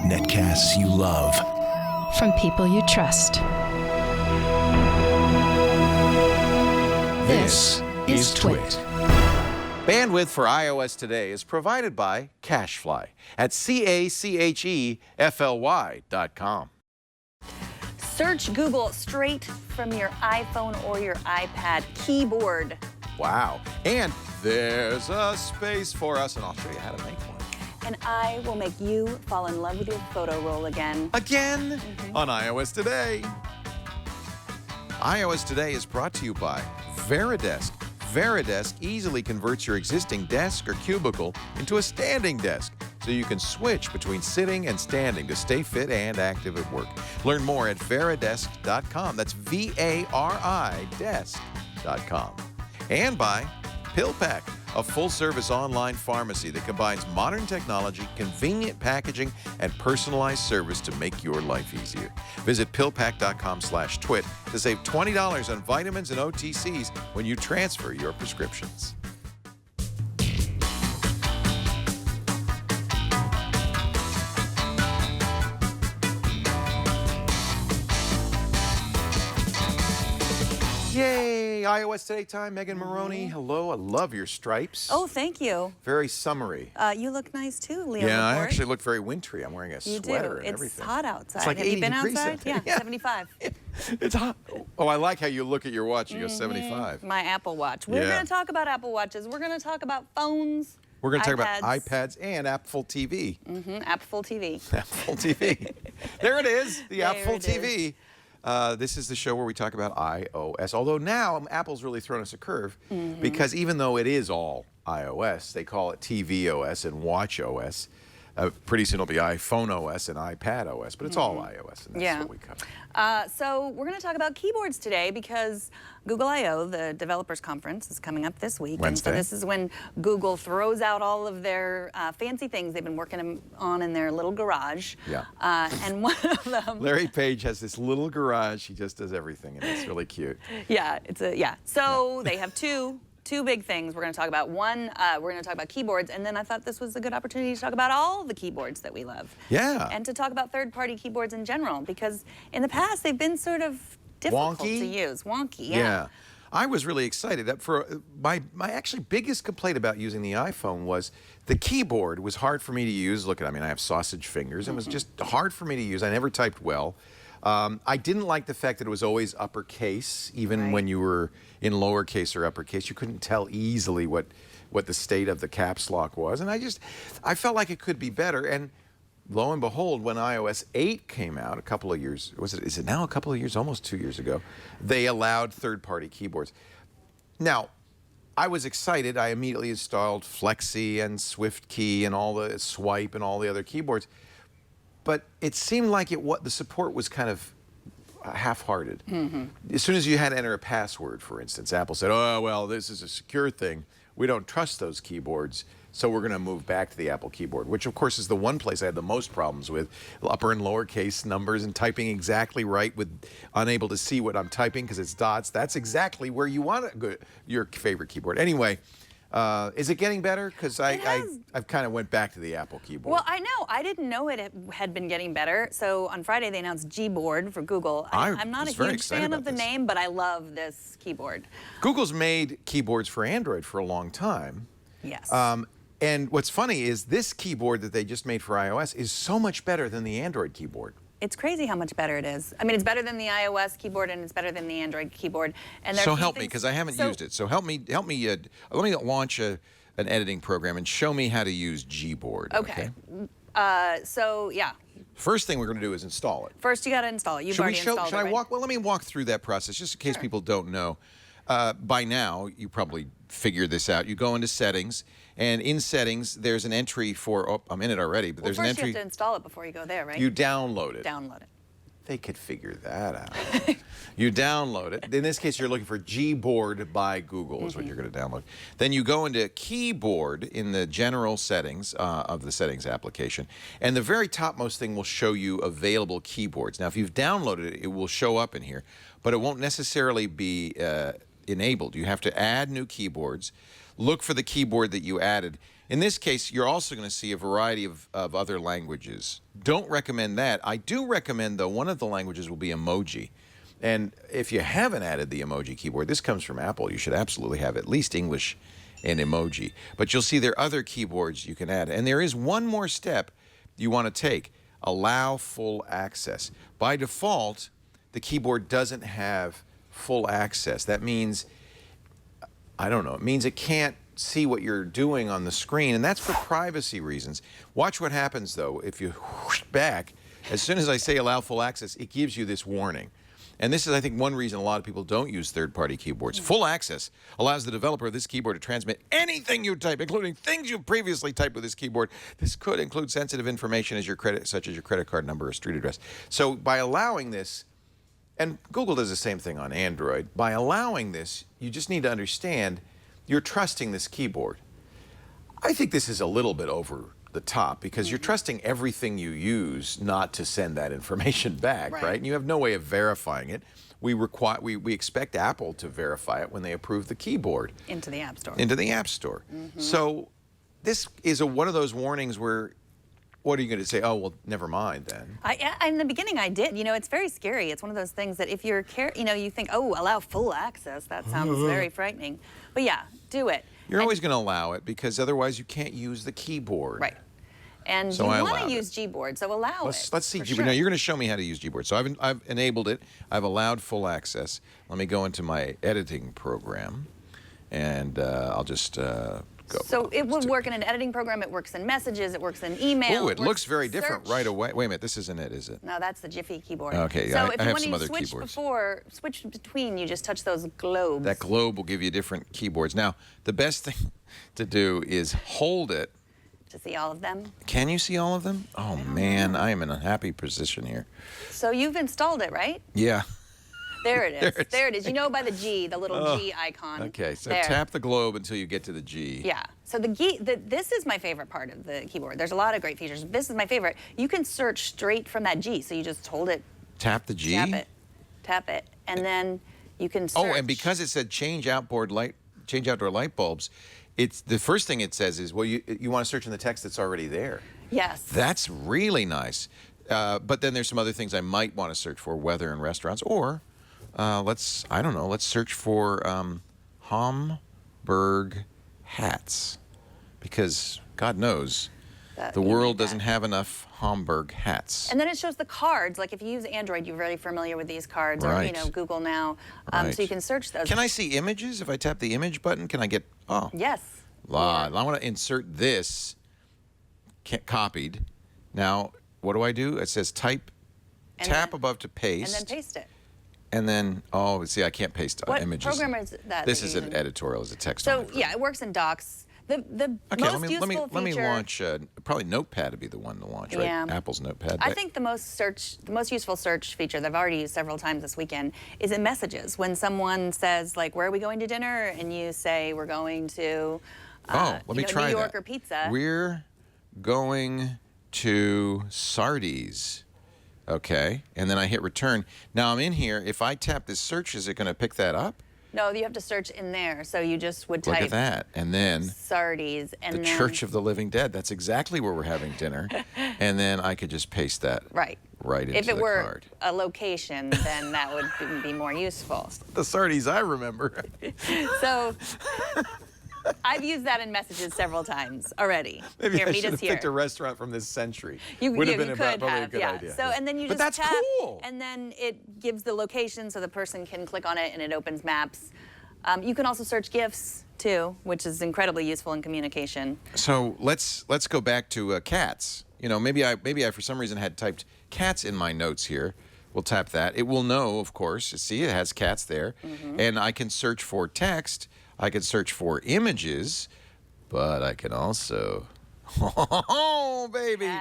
Netcasts you love. From people you trust. This is Twit. Bandwidth for iOS today is provided by CacheFly at CacheFly.com. Search Google straight from your iPhone or your iPad keyboard. Wow. And there's a space for us, and I'll show you how to make one. And I will make you fall in love with your photo roll again. Again on iOS Today. iOS Today is brought to you by Veridesk. Veridesk easily converts your existing desk or cubicle into a standing desk, so you can switch between sitting and standing to stay fit and active at work. Learn more at veridesk.com. That's V-A-R-I desk.com. And by PillPack, a full-service online pharmacy that combines modern technology, convenient packaging, and personalized service to make your life easier. Visit PillPack.com/twit to save $20 on vitamins and OTCs when you transfer your prescriptions. Yay! iOS Today time. Megan Morrone, hello. I love your stripes. Oh, thank you. Very summery. You look nice too, Leo. Yeah, I Laporte. actually look very wintry. I'm wearing a sweater and everything. It's hot outside. It's like Have 80 you been degrees outside? out there. Yeah, 75. It's hot. Oh, I like how you look at your watch. You go 75. My Apple Watch. We're going to talk about Apple Watches. We're going to talk about phones. We're going to talk about iPads and Apple TV. Apple TV. Apple TV. There it is, the Apple it TV. This is the show where we talk about iOS. Although now Apple's really thrown us a curve because even though it is all iOS, they call it tvOS and watchOS. Pretty soon it'll be iPhone OS and iPad OS, but it's all iOS, and that's what we cover. So we're going to talk about keyboards today because Google I/O, the developers conference, is coming up this week. Wednesday. And so this is when Google throws out all of their fancy things they've been working on in their little garage. Yeah. And one of them... Larry Page has this little garage. He just does everything, and it's really cute. Yeah, So they have two big things we're going to talk about. One, we're going to talk about keyboards, and then I thought this was a good opportunity to talk about all the keyboards that we love. Yeah. And to talk about third-party keyboards in general, because in the past they've been sort of difficult Wonky? to use. Wonky, Yeah. I was really excited. For my actually biggest complaint about using the iPhone was the keyboard was hard for me to use. Look, I mean, I have sausage fingers. It was just hard for me to use. I never typed well. I didn't like the fact that it was always uppercase, even when you were in lowercase or uppercase. You couldn't tell easily what the state of the caps lock was. And I felt like it could be better. And lo and behold, when iOS 8 came out a couple of years, is it now a couple of years, almost 2 years ago, they allowed third-party keyboards. Now, I was excited. I immediately installed Flexi and SwiftKey and all the Swipe and all the other keyboards. But it seemed like the support was kind of half-hearted. As soon as you had to enter a password, for instance, Apple said, oh, well, this is a secure thing. We don't trust those keyboards, so we're going to move back to the Apple keyboard, which, of course, is the one place I had the most problems with, upper and lowercase numbers and typing exactly right with unable to see what I'm typing because it's dots. That's exactly where you want your favorite keyboard. Anyway, is it getting better? Because I've kind of went back to the Apple keyboard. Well, I know. I didn't know it had been getting better. So on Friday, they announced Gboard for Google. I'm not a huge fan of the name, but I love this keyboard. Google's made keyboards for Android for a long time. Yes. And what's funny is this keyboard that they just made for iOS is so much better than the Android keyboard. It's crazy how much better it is. I mean, it's better than the iOS keyboard and it's better than the Android keyboard. And so help me, because I haven't used it. So help me. Let me launch an editing program and show me how to use Gboard. Okay. So yeah. First thing we're going to do is install it. First, you got to install it. You've already installed it, right? Well, let me walk through that process just in case people don't know. By now, you probably figured this out. You go into Settings, and in Settings, there's an entry for. Oh, I'm in it already, but there's an entry. First, you have to install it before you go there, right? You download it. Download it. They could figure that out. You download it. In this case, you're looking for Gboard by Google is what you're going to download. Then you go into Keyboard in the general settings of the Settings application. And the very topmost thing will show you available keyboards. Now, if you've downloaded it, it will show up in here. But it won't necessarily be enabled. You have to add new keyboards. Look for the keyboard that you added. In this case, you're also going to see a variety of other languages. Don't recommend that. I do recommend, though, one of the languages will be emoji. And if you haven't added the emoji keyboard, this comes from Apple. You should absolutely have at least English and emoji. But you'll see there are other keyboards you can add. And there is one more step you want to take. Allow full access. By default, the keyboard doesn't have full access. That means, I don't know, it means it can't see what you're doing on the screen, and that's for privacy reasons. Watch what happens, though, if you whoosh back. As soon as I say allow full access, it gives you this warning. And this is, I think, one reason a lot of people don't use third-party keyboards. Full access allows the developer of this keyboard to transmit anything you type, including things you previously typed with this keyboard. This could include sensitive information such as your credit card number or street address. So by allowing this, and Google does the same thing on Android, by allowing this, you just need to understand you're trusting this keyboard. I think this is a little bit over the top because you're trusting everything you use not to send that information back, right? And you have no way of verifying it. We expect Apple to verify it when they approve the keyboard. Into the App Store. Into the App Store. So this is one of those warnings where, what are you going to say? Oh, well, never mind then. In the beginning, I did. You know, it's very scary. It's one of those things that if you're, you think, oh, allow full access. That sounds very frightening. But yeah, do it. You're always going to allow it because otherwise you can't use the keyboard. Right. And So you want to use Gboard, so allow it. Let's see Gboard. Sure. Now, you're going to show me how to use Gboard. So I've enabled it. I've allowed full access. Let me go into my editing program, and I'll just go. So it would work in an editing program. It works in messages. It works in email. Oh, it looks very different search. right away. Wait a minute. This isn't it, is it? No, that's the Jiffy keyboard. Okay, so I if have you want some to other switch keyboards. switch between, you just touch those globes. That globe will give you different keyboards. Now, the best thing to do is hold it. To see all of them. Can you see all of them? Oh, man, I am in a happy position here. So you've installed it, right? Yeah. There it is. There it is. You know by the G, the little G icon. Okay, so there. tap the globe until you get to the G. Yeah. So this is my favorite part of the keyboard. There's a lot of great features. This is my favorite. You can search straight from that G. So you just hold it. Tap the G? Tap it, and then you can search. Oh, and because it said change outdoor light bulbs, it's the first thing it says is, well, you want to search in the text that's already there. Yes. That's really nice. But then there's some other things I might want to search for, weather in restaurants, or let's search for Hamburg hats, because God knows the world doesn't have enough Hamburg hats. And then it shows the cards. Like if you use Android, you're very familiar with these cards, Right. or Google Now, Right. so you can search those. Can I see images? If I tap the image button, can I get, oh. Yes. I want to insert this copied. Now, what do? It says type, And tap then- above to paste. And then paste it. And then, oh, see, I can't paste What images. program is that? This that is you're an using? editorial, it's a text. So yeah, it works in docs. The Okay, most useful feature. let me launch. Probably Notepad would be the one to launch, right? Yeah. Apple's Notepad. I think the most useful search feature that I've already used several times this weekend is in messages. When someone says like, "Where are we going to dinner?" and you say, "We're going to." Let me try New York that. or pizza. We're going to Sardi's. Okay, and then I hit return. Now I'm in here. If I tap this search, is it going to pick that up? No, you have to search in there. So you just would Look type at that, and then Sardi's and the then Church of the Living Dead. That's exactly where we're having dinner, and then I could just paste that right into if it the were card. a location, then that would be more useful. The Sardi's I remember. So I've used that in messages several times already. Maybe Here, I meet should us have here. picked a restaurant from this century. Would have been could probably have, a good yeah. idea. So and then you But just that's tap, cool. and then it gives the location, so the person can click on it, and it opens maps. You can also search GIFs too, which is incredibly useful in communication. So let's go back to cats. You know, maybe I for some reason had typed cats in my notes here. We'll tap that. It will know, of course. See, it has cats there, and I can search for text. I can search for images, but I can also, oh baby,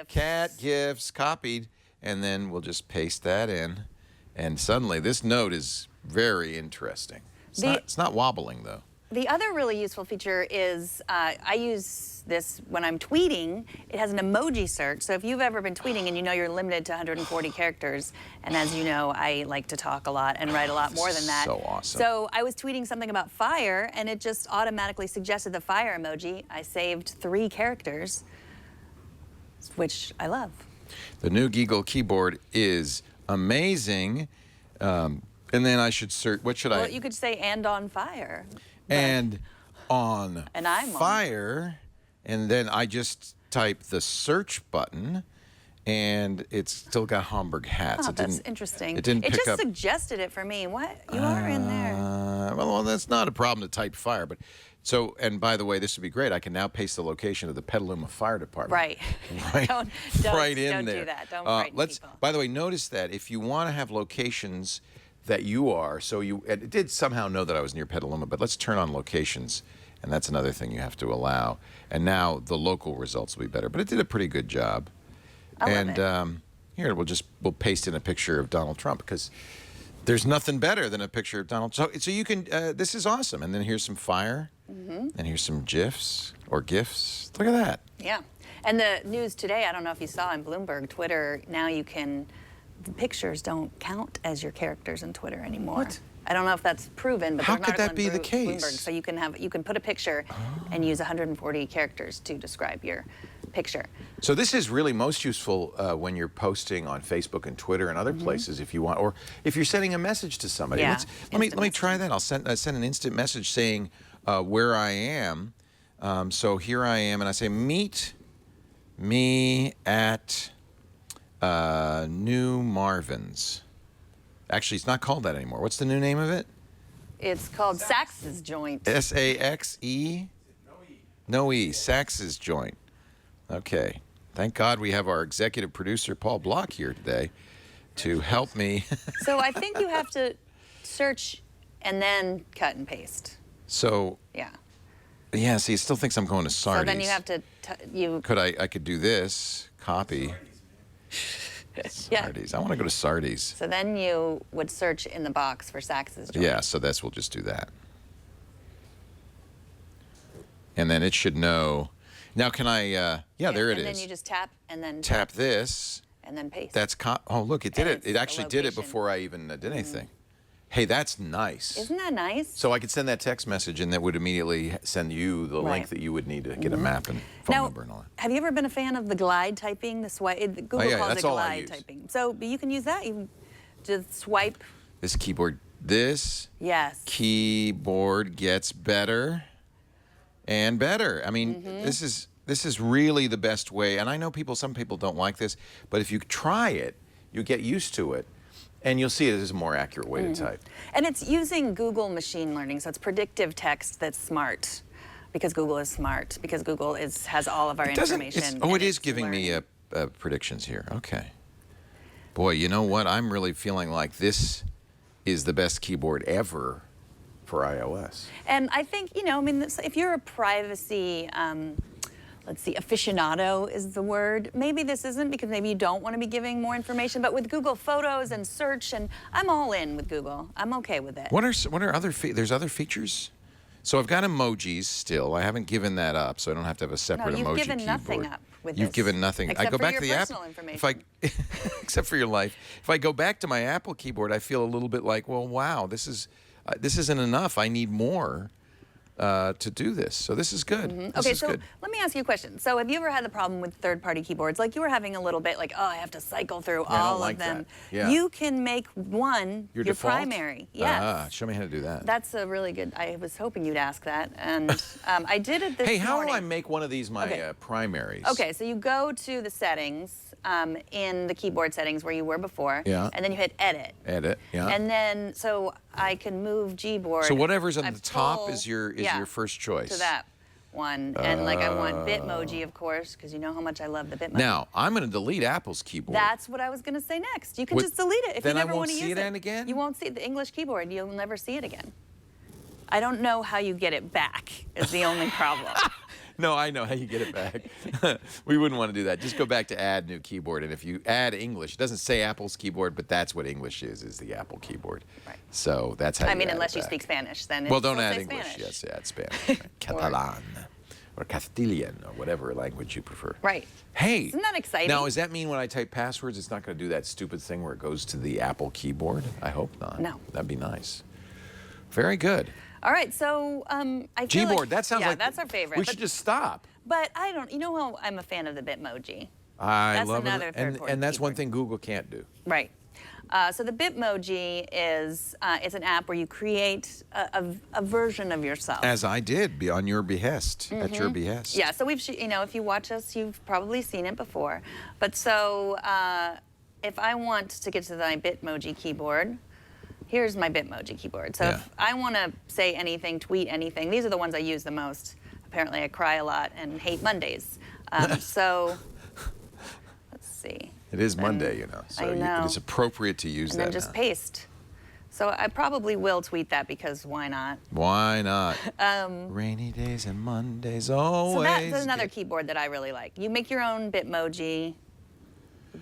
cat gifs copied, and then we'll just paste that in, and suddenly this note is very interesting. It's not wobbling though. The other really useful feature is I use this when I'm tweeting. It has an emoji search. So if you've ever been tweeting and you know you're limited to 140 characters, and as you know, I like to talk a lot and write a lot more than that. So awesome. So I was tweeting something about fire, and it just automatically suggested the fire emoji. I saved 3 characters, which I love. The new Gboard keyboard is amazing. And then I should search, what should I? Well, you could say "and on fire." And on And I'm on. fire, and then I just type the search button, and it's still got Hamburg hats. Oh, It that's didn't- interesting. It didn't pick just up. suggested it for me. What? You are in there. Well, that's not a problem to type fire, but so. And by the way, this would be great. I can now paste the location of the Petaluma Fire Department. Right. Right. don't right in don't there. do that. Don't frighten let's. people. By the way, notice that if you want to have locations that you are, so you it did somehow know that I was near Petaluma, but let's turn on locations, and that's another thing you have to allow. And now the local results will be better, but it did a pretty good job. I love And it. here we'll paste in a picture of Donald Trump because there's nothing better than a picture of Donald. So you can. This is awesome. And then here's some fire, and here's some GIFs or GIFs. Look at that. Yeah. And the news today, I don't know if you saw on Bloomberg, Twitter, now you can, the pictures don't count as your characters in Twitter anymore. What? I don't know if that's proven, but How there's an could that article in be the case? Bloomberg. So you can put a picture and use 140 characters to describe your picture. So this is really most useful when you're posting on Facebook and Twitter and other places if you want, or if you're sending a message to somebody. Yeah, Let me instant try that. I'll send an instant message saying where I am. So here I am, and I say meet me at New Marvin's. Actually, it's not called that anymore. What's the new name of it? It's called Sax's Joint. S-A-X-E? No E. Sax's Joint. Okay. Thank God we have our executive producer, Paul Block, here today to help me. So I think you have to search and then cut and paste. So, Yeah. yeah, see, it still thinks I'm going to Sardi's. So then you have to, I could do this, copy. yeah. Sardi's. I want to go to Sardi's. So then you would search in the box for Sax's Joint. Yeah, so we'll just do that. And then it should know. Now, can I, yeah, there it is. And then you just tap and then Tap this. and then paste. That's, oh, look, it did And it. it's It the actually did it location. before I even did anything. Hey, that's nice. Isn't that nice? So I could send that text message, and that would immediately send you the link Right. that you would need to get a map and phone Now, number and all that. have you ever been a fan of the glide typing? The swipe. Google yeah, calls that's it all I glide use. typing. So, but you can use that. You can just swipe. This keyboard, this Yes. keyboard gets better and better. I mean, this is really the best way. And I know some people don't like this, but if you try it, you get used to it, and you'll see it is a more accurate way to type. And it's using Google machine learning, so it's predictive text that's smart, because Google is smart, because Google has all of our information. Oh, and it is it's giving me learning. predictions here. Okay. Boy, you know what? I'm really feeling like this is the best keyboard ever for iOS. And I think, I mean, if you're a privacy, let's see, aficionado is the word. Maybe this isn't, because maybe you don't want to be giving more information. But with Google Photos and search, and I'm all in with Google. I'm okay with it. What are other there's other features? So I've got emojis still. I haven't given that up, so I don't have to have a separate No, you've emoji given keyboard. nothing up with You've this, given nothing. I except go for back your to the app. personal information. If I, except for your life, if I go back to my Apple keyboard, I feel a little bit like, well, wow, this isn't enough. I need more to do this. So this is good. This Okay, is so good. let me ask you a question. So have you ever had the problem with third-party keyboards? Like you were having a little bit like, oh, I have to cycle through I don't all like of them. that. Yeah. You can make one Your default? primary. Yes. Show me how to do that. That's a really good, I was hoping you'd ask that. And I did it this Hey, how morning. will I make one of these my Okay. primaries? Okay, so you go to the settings in the keyboard settings where you were before. Yeah. And then you hit edit. Edit. Yeah. And then, so I can move Gboard. So whatever's on I the top pull- is your yeah, first choice. to that one. And like I want Bitmoji, of course, because you know how much I love the Bitmoji. Now I'm going to delete Apple's keyboard. That's what I was going to say next. You can What- just delete it if then you I never won't want to see use it again? You won't see the English keyboard. You'll never see it again. I don't know how you get it back is the only problem. No, I know how you get it back. We wouldn't want to do that. Just go back to add new keyboard, and if you add English, it doesn't say Apple's keyboard, but that's what English is the Apple keyboard. Right. So that's how. I you mean, add unless it you back. speak Spanish, then Well, it's don't still add say English. Spanish. Yes, add Spanish, Catalan, or Castilian, or whatever language you prefer. Right. Hey. Isn't that exciting? Now, does that mean when I type passwords, it's not going to do that stupid thing where it goes to the Apple keyboard? I hope not. No. That'd be nice. Very good. All right, so I feel Gboard, like, that sounds yeah, like that's our favorite. We should just stop. But I don't. You know how I'm a fan of the Bitmoji. I That's love another it, third-party and that's one keyboard. thing Google can't do. Right. So the Bitmoji is it's an app where you create a version of yourself. As I did, on your behest, at your behest. Yeah. So if you watch us, you've probably seen it before. But so if I want to get to my Bitmoji keyboard, here's my Bitmoji keyboard. So Yeah. if I want to say anything, tweet anything, these are the ones I use the most. Apparently, I cry a lot and hate Mondays. So let's see. It is Monday, you know, so I know. it is appropriate to use And that then just now. paste. So I probably will tweet that because why not? Why not? Rainy days and Mondays always. So that's another keyboard that I really like. You make your own Bitmoji.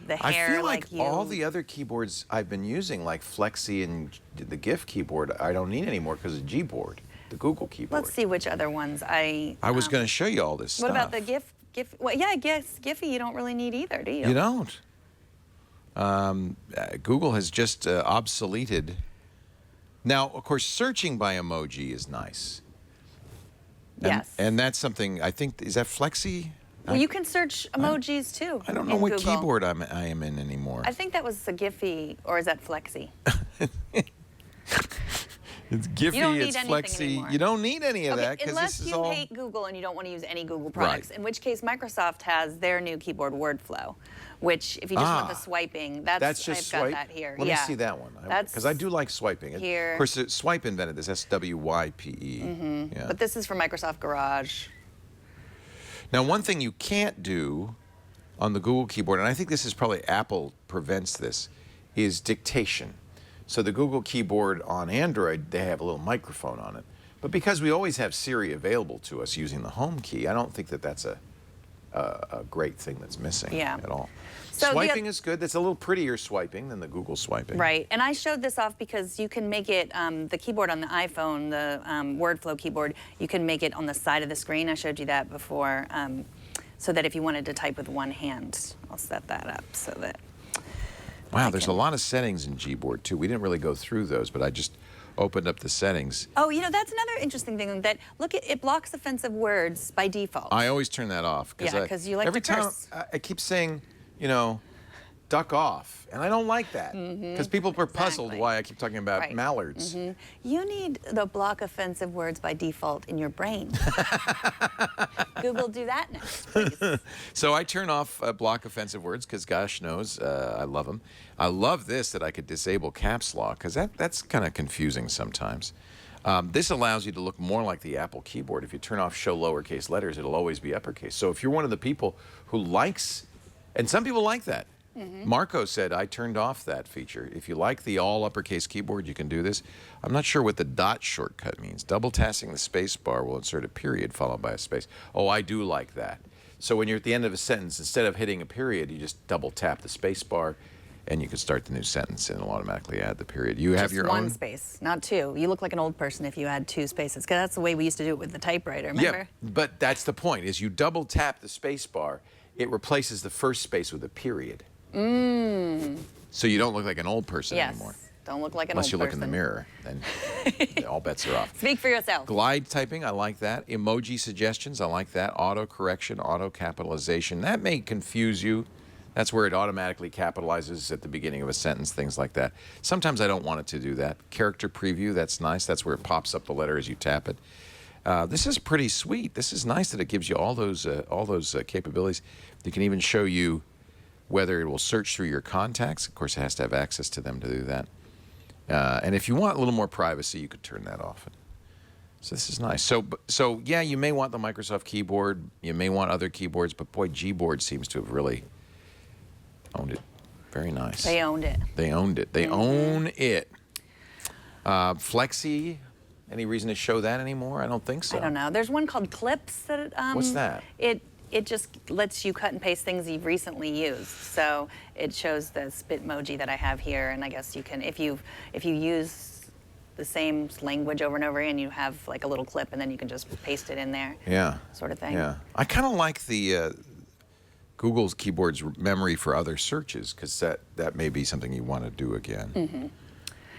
The hair, I feel like you. all the other keyboards I've been using, like Flexi and the GIF keyboard, I don't need anymore because of Gboard, the Google keyboard. Let's see which other ones I was going to show you all this What stuff. about the GIF? Well, yeah, I guess Giphy you don't really need either, do you? You don't. Google has just obsoleted. Now, of course, searching by emoji is nice. Yes. And that's something, I think, is that Flexi? Well, you can search emojis too. I don't know in what Google. keyboard I am in anymore. I think that was the Giphy, or is that Flexi? It's Giphy, You don't need it's anything Flexi. anymore. You don't need any of Okay, that because unless this is you all. hate Google and you don't want to use any Google products, in which case Microsoft has their new keyboard WordFlow, which if you just want the swiping, That's just I've swipe. got that here. Let yeah. me see that one. That's Because I do like swiping. here. Of course, Swipe invented this. SWYPE. Yeah. But this is for Microsoft Garage. Now, one thing you can't do on the Google keyboard, and I think this is probably Apple prevents this, is dictation. So the Google keyboard on Android, they have a little microphone on it. But because we always have Siri available to us using the home key, I don't think that that's a great thing that's missing at all. So swiping is good. That's a little prettier swiping than the Google swiping. Right, and I showed this off because you can make it, the keyboard on the iPhone, the WordFlow keyboard, you can make it on the side of the screen. I showed you that before, so that if you wanted to type with one hand, I'll set that up so that. Wow, there's a lot of settings in Gboard too. We didn't really go through those, but I just opened up the settings. Oh, you know, that's another interesting thing that, look, it blocks offensive words by default. I always turn that off. Yeah, 'cause you like every to curse. time I keep saying, you know, duck off. And I don't like that. Because people are puzzled Exactly. why I keep talking about Right. mallards. You need the block offensive words by default in your brain. Google, do that next, please. So I turn off block offensive words because gosh knows I love them. I love this that I could disable caps lock because that's kind of confusing sometimes. This allows you to look more like the Apple keyboard. If you turn off show lowercase letters, it'll always be uppercase. So if you're one of the people who likes, and some people like that. Marco said, I turned off that feature. If you like the all uppercase keyboard, you can do this. I'm not sure what the dot shortcut means. Double tapping the space bar will insert a period followed by a space. Oh, I do like that. So when you're at the end of a sentence, instead of hitting a period, you just double tap the space bar and you can start the new sentence and it'll automatically add the period. You have Just your one own? space, not two. You look like an old person if you add two spaces, because that's the way we used to do it with the typewriter, remember? Yeah, but that's the point, is you double tap the space bar, it replaces the first space with a period. So you don't look like an old person Yes. anymore. Don't look like an Unless you old look in the person. mirror, then all bets are off. Speak for yourself. Glide typing, I like that. Emoji suggestions, I like that. Auto correction, auto capitalization. That may confuse you. That's where it automatically capitalizes at the beginning of a sentence, things like that. Sometimes I don't want it to do that. Character preview, that's nice. That's where it pops up the letter as you tap it. This is pretty sweet. This is nice that it gives you all those capabilities. It can even show you whether it will search through your contacts. Of course, it has to have access to them to do that. And if you want a little more privacy, you could turn that off. So this is nice. So yeah, you may want the Microsoft keyboard. You may want other keyboards, but boy, Gboard seems to have really owned it. Very nice. They owned it. They owned it. They own it. Flexi, Any reason to show that anymore? I don't think so. I don't know. There's one called Clips that What's that? It just lets you cut and paste things you've recently used. So it shows the spit emoji that I have here, and I guess you can, if you use the same language over and over again, you have like a little clip, and then you can just paste it in there. Yeah. Sort of thing. Yeah. I kind of like the Google's keyboard's memory for other searches, because that may be something you want to do again. Mm-hmm.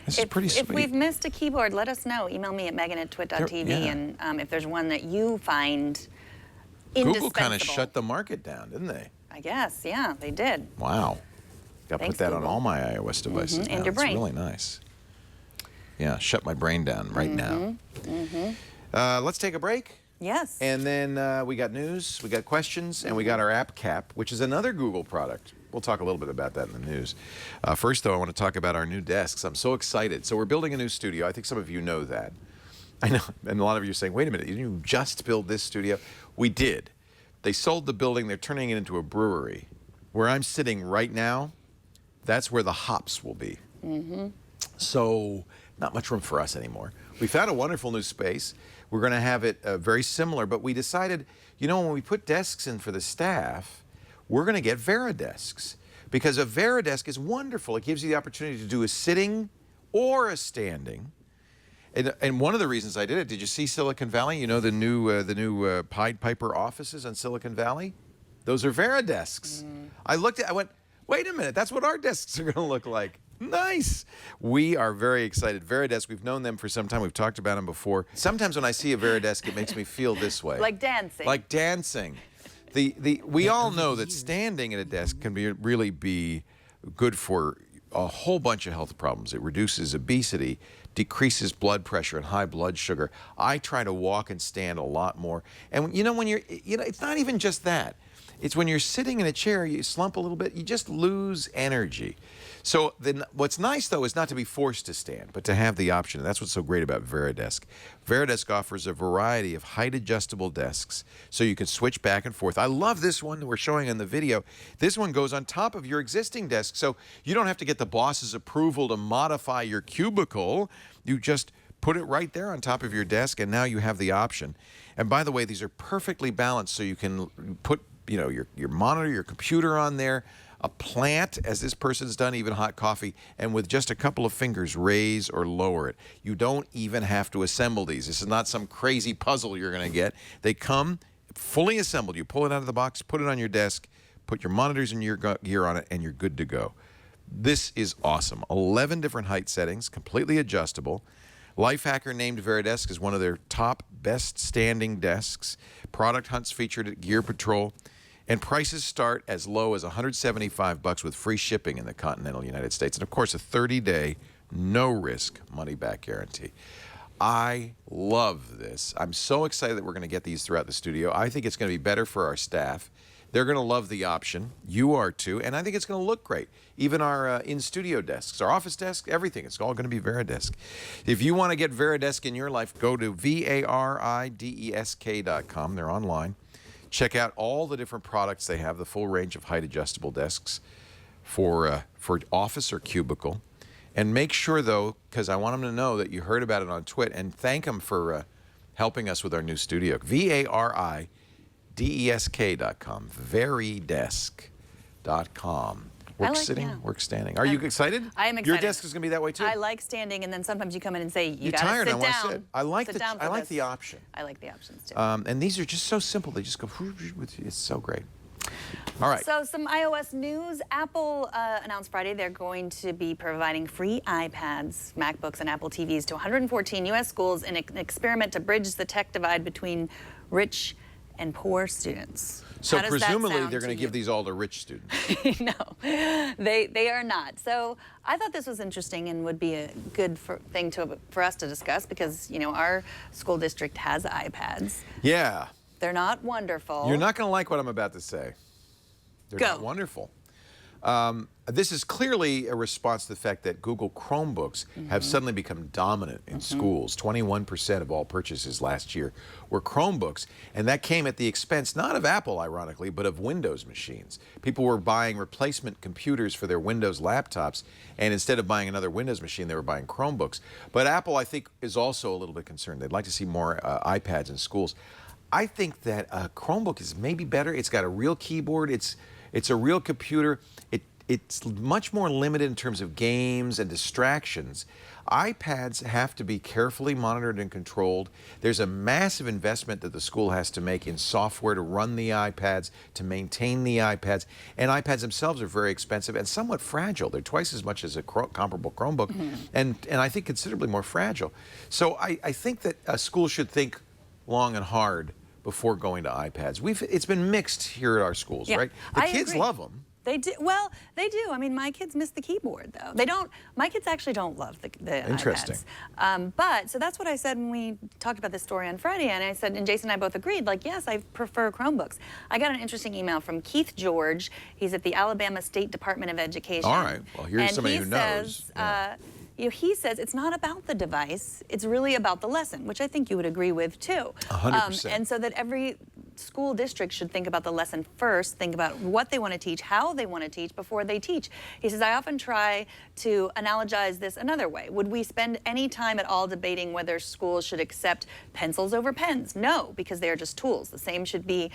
This is pretty sweet. If we've missed a keyboard, let us know. Email me at megan@twit.tv, yeah. and if there's one that you find Google indispensable. kind of shut the market down, didn't they? I guess, yeah, they did. Wow. Got to put Thanks, that on Google. all my iOS devices now. And your brain. It's really nice. Yeah, shut my brain down right now. Let's take a break. Yes. And then we got news, we got questions, and we got our app cap, which is another Google product. We'll talk a little bit about that in the news. First, though, I want to talk about our new desks. I'm so excited. So we're building a new studio. I think some of you know that. I know, and a lot of you are saying, wait a minute, you just build this studio? We did. They sold the building. They're turning it into a brewery. Where I'm sitting right now, that's where the hops will be. So not much room for us anymore. We found a wonderful new space. We're going to have it very similar, but we decided, you know, when we put desks in for the staff, we're going to get Veridesks, because a Veridesk is wonderful. It gives you the opportunity to do a sitting or a standing. And one of the reasons I did it, did you see Silicon Valley? You know, the new Pied Piper offices on Silicon Valley? Those are Veridesks. I went, wait a minute, that's what our desks are going to look like. Nice. We are very excited. Veridesk, we've known them for some time. We've talked about them before. Sometimes when I see a Veridesk, it makes me feel this way. Like dancing. Like dancing. We all know that standing at a desk can really be good for a whole bunch of health problems. It reduces obesity, decreases blood pressure and high blood sugar. I try to walk and stand a lot more. And you know, it's not even just that. It's when you're sitting in a chair, you slump a little bit, you just lose energy. So then what's nice, though, is not to be forced to stand, but to have the option. And that's what's so great about Veridesk. Veridesk offers a variety of height-adjustable desks, so you can switch back and forth. I love this one that we're showing in the video. This one goes on top of your existing desk, so you don't have to get the boss's approval to modify your cubicle. You just put it right there on top of your desk, and now you have the option. And by the way, these are perfectly balanced, so you can put, you know, your monitor, your computer on there, a plant, as this person's done, even hot coffee, and with just a couple of fingers, raise or lower it. You don't even have to assemble these. This is not some crazy puzzle you're going to get. They come fully assembled. You pull it out of the box, put it on your desk, put your monitors and your gear on it, and you're good to go. This is awesome. 11 different height settings, completely adjustable. Lifehacker named Veridesk as one of their top best standing desks. Product hunts featured at Gear Patrol. And prices start as low as $175 with free shipping in the continental United States. And of course, a 30-day, no-risk money-back guarantee. I love this. I'm so excited that we're going to get these throughout the studio. I think it's going to be better for our staff. They're going to love the option. You are too. And I think it's going to look great. Even our in-studio desks, our office desk, everything. It's all going to be Veridesk. If you want to get Veridesk in your life, go to varidesk.com. They're online. Check out all the different products they have, the full range of height-adjustable desks for office or cubicle. And make sure, though, because I want them to know that you heard about it on Twit, and thank them for helping us with our new studio. varidesk.com. Veridesk.com. Work sitting, work standing. Are you excited? I am excited. Your desk is going to be that way, too? I like standing, and then sometimes you come in and say, you You're got to tired, sit I want to down. sit. I like the this. option. I like the options, too. And these are just so simple. They just go, it's so great. All right. So some iOS news. Apple announced Friday they're going to be providing free iPads, MacBooks, and Apple TVs to 114 U.S. schools in an experiment to bridge the tech divide between rich and poor students. So presumably they're going to give these all to rich students. No, they are not. So I thought this was interesting and would be a good thing for us to discuss, because, you know, our school district has iPads. Yeah. They're not wonderful. You're not going to like what I'm about to say. They're Go. not wonderful. This is clearly a response to the fact that Google Chromebooks have suddenly become dominant in schools. 21% of all purchases last year were Chromebooks, and that came at the expense not of Apple, ironically, but of Windows machines. People were buying replacement computers for their Windows laptops, and instead of buying another Windows machine, they were buying Chromebooks. But Apple, I think, is also a little bit concerned. They'd like to see more iPads in schools. I think that a Chromebook is maybe better. It's got a real keyboard. It's a real computer. It's much more limited in terms of games and distractions. iPads have to be carefully monitored and controlled. There's a massive investment that the school has to make in software to run the iPads, to maintain the iPads. And iPads themselves are very expensive and somewhat fragile. They're twice as much as a comparable Chromebook, and I think considerably more fragile. So I think that a school should think long and hard before going to iPads. It's been mixed here at our schools, right? The kids agree. love them. They do. Well, they do. I mean, my kids miss the keyboard, though. They don't. My kids actually don't love the Interesting. iPads. But so that's what I said when we talked about this story on Friday, and I said, and Jason and I both agreed, like, yes, I prefer Chromebooks. I got an interesting email from Keith George. He's at the Alabama State Department of Education. All right. Well, here's somebody who knows. He says it's not about the device, it's really about the lesson, which I think you would agree with too. 100%. And so that every school district should think about the lesson first, think about what they want to teach, how they want to teach before they teach. He says, I often try to analogize this another way. Would we spend any time at all debating whether schools should accept pencils over pens? No, because they are just tools. The same should be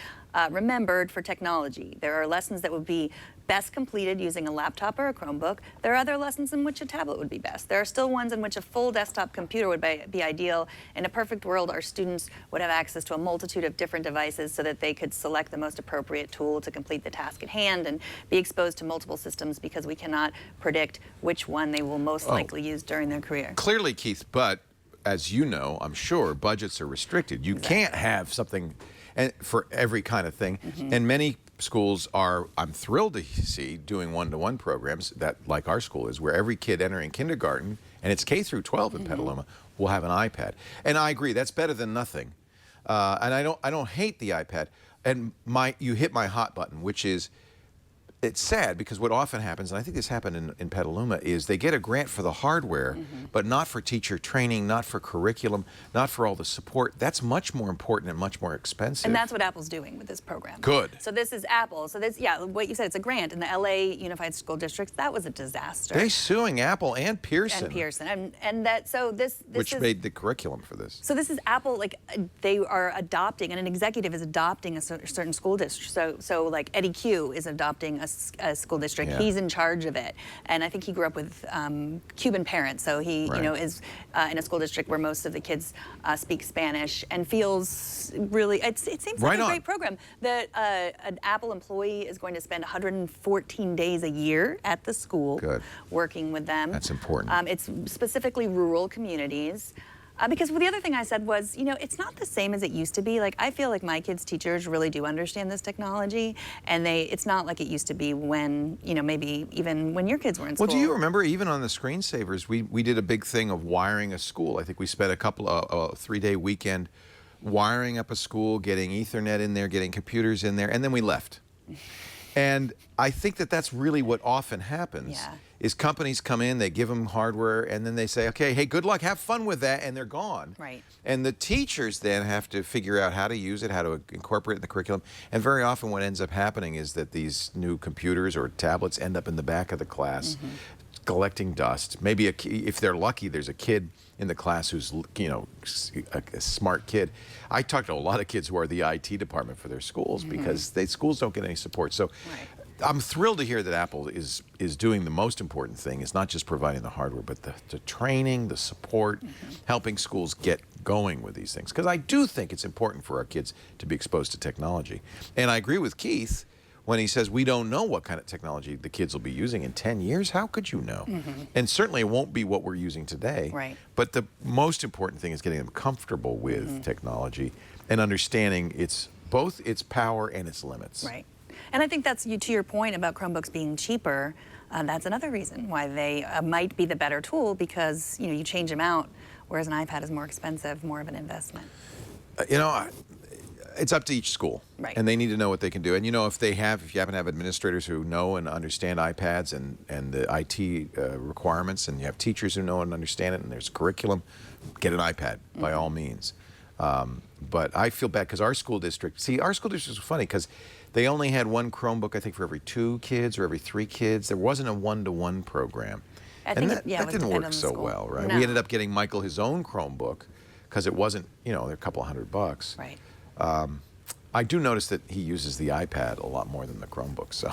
remembered for technology. There are lessons that would be best completed using a laptop or a Chromebook. There are other lessons in which a tablet would be best. There are still ones in which a full desktop computer would be ideal. In a perfect world, our students would have access to a multitude of different devices so that they could select the most appropriate tool to complete the task at hand and be exposed to multiple systems because we cannot predict which one they will most likely use during their career. Clearly, Keith, but as you know, I'm sure, budgets are restricted. You can't have something for every kind of thing. And many schools are, I'm thrilled to see, doing one-to-one programs that, like our school is, where every kid entering kindergarten, and it's K through 12 in Petaluma, will have an iPad. And I agree, that's better than nothing. And I don't hate the iPad. And you hit my hot button, which is, it's sad because what often happens, and I think this happened in Petaluma, is they get a grant for the hardware, but not for teacher training, not for curriculum, not for all the support. That's much more important and much more expensive. And that's what Apple's doing with this program. Good. So this is Apple. So this, yeah, what you said, it's a grant. In the LA Unified School Districts, that was a disaster. They're suing Apple and Pearson. And Pearson. And that, so this which is, made the curriculum for this. So this is Apple, like, they are adopting, and an executive is adopting a certain school district. So like Eddie Q is adopting a school district. He's in charge of it, and I think he grew up with Cuban parents, so he you know, is in a school district where most of the kids speak Spanish, and feels really, it seems like a great program. That an Apple employee is going to spend 114 days a year at the school working with them. That's important. It's specifically rural communities. Because the other thing I said was, you know, it's not the same as it used to be. Like, I feel like my kids' teachers really do understand this technology, and it's not like it used to be when, you know, maybe even when your kids were in school. Well, do you remember, even on the screensavers, we did a big thing of wiring a school. I think we spent a 3-day weekend wiring up a school, getting Ethernet in there, getting computers in there, and then we left. And I think that that's really what often happens, is companies come in, they give them hardware, and then they say, okay, hey, good luck, have fun with that, and they're gone. Right. And the teachers then have to figure out how to use it, how to incorporate it in the curriculum. And very often what ends up happening is that these new computers or tablets end up in the back of the class, collecting dust. Maybe if they're lucky, there's a kid in the class who's, you know, a smart kid. I talk to a lot of kids who are the IT department for their schools because schools don't get any support. So I'm thrilled to hear that Apple is doing the most important thing. It's not just providing the hardware, but the training, the support, helping schools get going with these things. Because I do think it's important for our kids to be exposed to technology. And I agree with Keith when he says we don't know what kind of technology the kids will be using in 10 years. How could you know? And certainly it won't be what we're using today. Right. But the most important thing is getting them comfortable with technology and understanding both its power and its limits. Right. And I think that's, to your point about Chromebooks being cheaper, that's another reason why they might be the better tool, because, you know, you change them out, whereas an iPad is more expensive, more of an investment. You know, It's up to each school, Right. and they need to know what they can do. And if you happen to have administrators who know and understand iPads and the IT requirements, and you have teachers who know and understand it, and there's curriculum, get an iPad by all means. But I feel bad because our school district was funny because they only had one Chromebook, I think, for every 2 kids or every 3 kids. There wasn't a one-to-one program. I think that didn't work so well, right? No. We ended up getting Michael his own Chromebook because it wasn't, they're a couple $100. Right. I do notice that he uses the iPad a lot more than the Chromebook, so.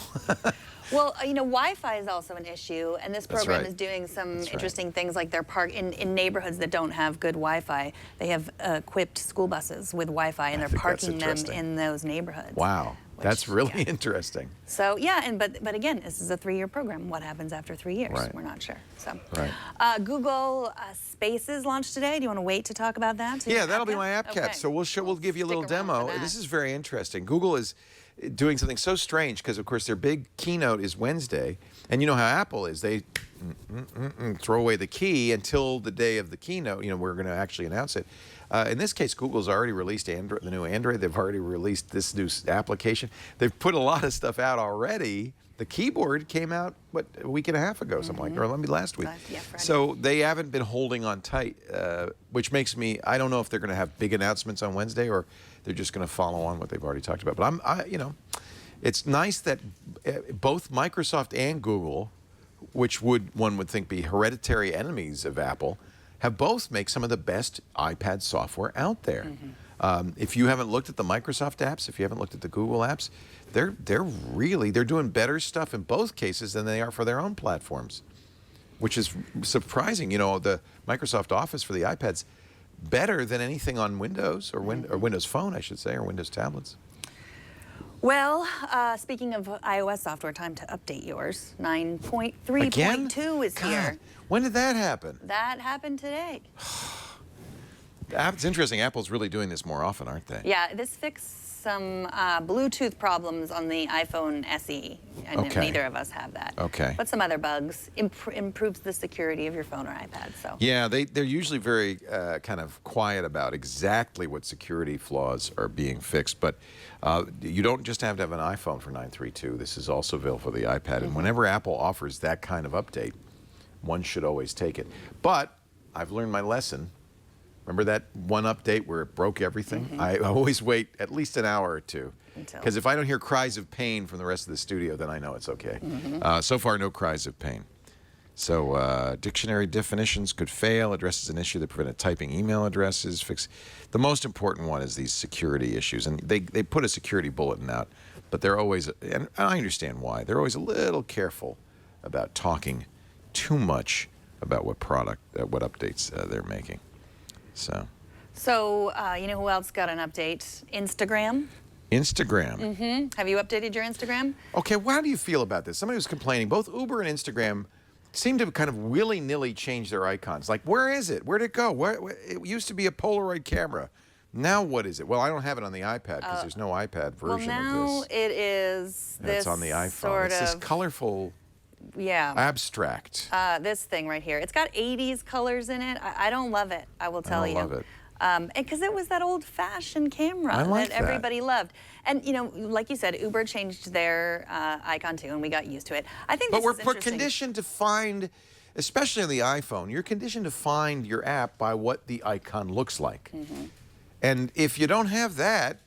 Well, Wi-Fi is also an issue, and this That's program right. is doing some That's right. interesting things, like they're in neighborhoods that don't have good Wi-Fi. They have equipped school buses with Wi-Fi, and they're think that's parking them interesting. in those neighborhoods. Wow, that's really interesting. So yeah, but again, this is a 3-year program. What happens after 3 years? Right. We're not sure. So, Right. Google Spaces launched today. Do you want to wait to talk about that? Yeah, that'll be my app cap. Okay. So we'll give you a little Stick around for demo. that. This is very interesting. Google is doing something so strange because, of course, their big keynote is Wednesday, and you know how Apple is. They throw away the key until the day of the keynote. We're going to actually announce it. In this case, Google's already released Android, the new Android. They've already released this new application. They've put a lot of stuff out already. The keyboard came out, a week and a half ago, something like that, or last week. Yeah, Friday. So they haven't been holding on tight, which makes me, I don't know if they're going to have big announcements on Wednesday or they're just going to follow on what they've already talked about. But it's nice that both Microsoft and Google, which one would think be hereditary enemies of Apple, have both made some of the best iPad software out there. If you haven't looked at the Microsoft apps, if you haven't looked at the Google apps, they're doing better stuff in both cases than they are for their own platforms, which is surprising. The Microsoft Office for the iPad's better than anything on Windows or Windows Phone, I should say, or Windows tablets. Well, speaking of iOS software, time to update yours. 9.3.2 is here. When did that happen? That happened today. It's interesting. Apple's really doing this more often, aren't they? Yeah, this fixed some Bluetooth problems on the iPhone SE. And Okay. neither of us have that. Okay. But some other bugs. Improves the security of your phone or iPad. So. Yeah, they're usually very kind of quiet about exactly what security flaws are being fixed. But you don't just have to have an iPhone for 9.3.2. This is also available for the iPad. And whenever Apple offers that kind of update, one should always take it. But I've learned my lesson. Remember that one update where it broke everything? I always wait at least an hour or two. Because if I don't hear cries of pain from the rest of the studio, then I know it's okay. So far, no cries of pain. So dictionary definitions could fail, addresses an issue that prevented typing email addresses. The most important one is these security issues. And they put a security bulletin out, but they're always, and I understand why, they're always a little careful about talking too much about what updates they're making. So you know who else got an update? Instagram. Instagram. Have you updated your Instagram? Okay, well, how do you feel about this? Somebody was complaining. Both Uber and Instagram seem to kind of willy-nilly change their icons. Like, where is it? Where'd it go? It used to be a Polaroid camera. Now what is it? Well, I don't have it on the iPad because there's no iPad version well, now of this. it is this It's on the iPhone. sort It's this of colorful, abstract. this thing right here. It's got 80s colors in it. I don't love it, I will tell you. I don't love it. Because it was that old-fashioned camera I like that everybody loved. And, like you said, Uber changed their icon too, and we got used to it. I think But this we're is interesting. conditioned to find, especially on the iPhone, you're conditioned to find your app by what the icon looks like. And if you don't have that,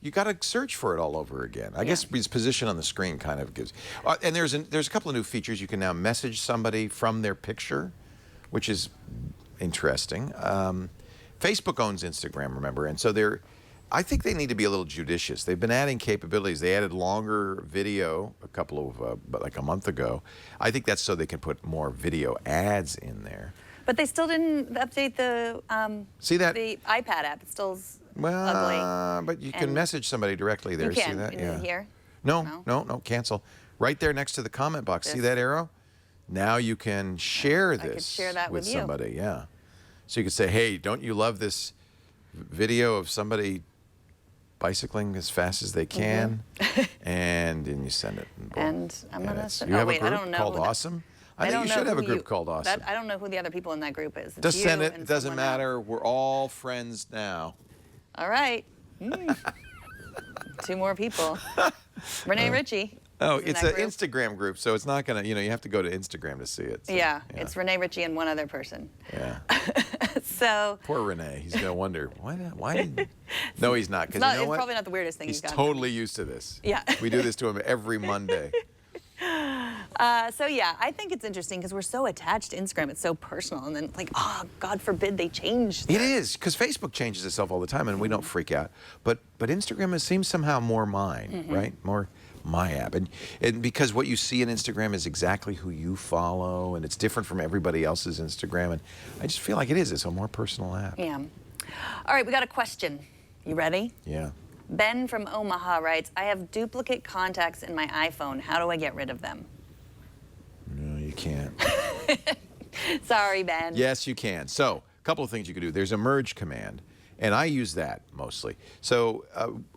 you got to search for it all over again. I guess its position on the screen kind of gives. And there's a couple of new features. You can now message somebody from their picture, which is interesting. Facebook owns Instagram, remember, and so I think they need to be a little judicious. They've been adding capabilities. They added longer video like a month ago. I think that's so they can put more video ads in there. But they still didn't update the See that? the iPad app. It still's ugly. But you can message somebody directly there. You can. See that? Is it here? No, cancel. Right there next to the comment box. See that arrow? Now you can share this I could share that with you. somebody. Yeah. So you could say, hey, don't you love this video of somebody bicycling as fast as they can? And then you send it. And boom. And I'm going to send You have wait, a I group don't know called who that- Awesome? I don't think you know should have a who group you- called Awesome. I don't know who the other people in that group is. It's Just send you it. and It doesn't someone else. matter. We're all friends now. All right. 2 more people. Renee Ritchie. Oh, is in it's that an group. Instagram group, so it's not gonna. You know, you have to go to Instagram to see it. So, Yeah, it's Renee Ritchie and one other person. Yeah. So Poor Renee. He's gonna wonder why did. No, he's not. Because you know it's what? probably not the weirdest thing He's you've done. totally used to this. Yeah. We do this to him every Monday. So yeah, I think it's interesting because we're so attached to Instagram. It's so personal, and then it's like, oh, God forbid they change. It is, because Facebook changes itself all the time, and we don't freak out. But Instagram seems somehow more mine, right? More my app, and because what you see in Instagram is exactly who you follow, and it's different from everybody else's Instagram, and I just feel like it's a more personal app. Yeah. All right, we got a question. You ready? Yeah. Ben from Omaha writes, I have duplicate contacts in my iPhone. How do I get rid of them? No, you can't. Sorry, Ben. Yes, you can. So, a couple of things you can do. There's a merge command, and I use that mostly. So,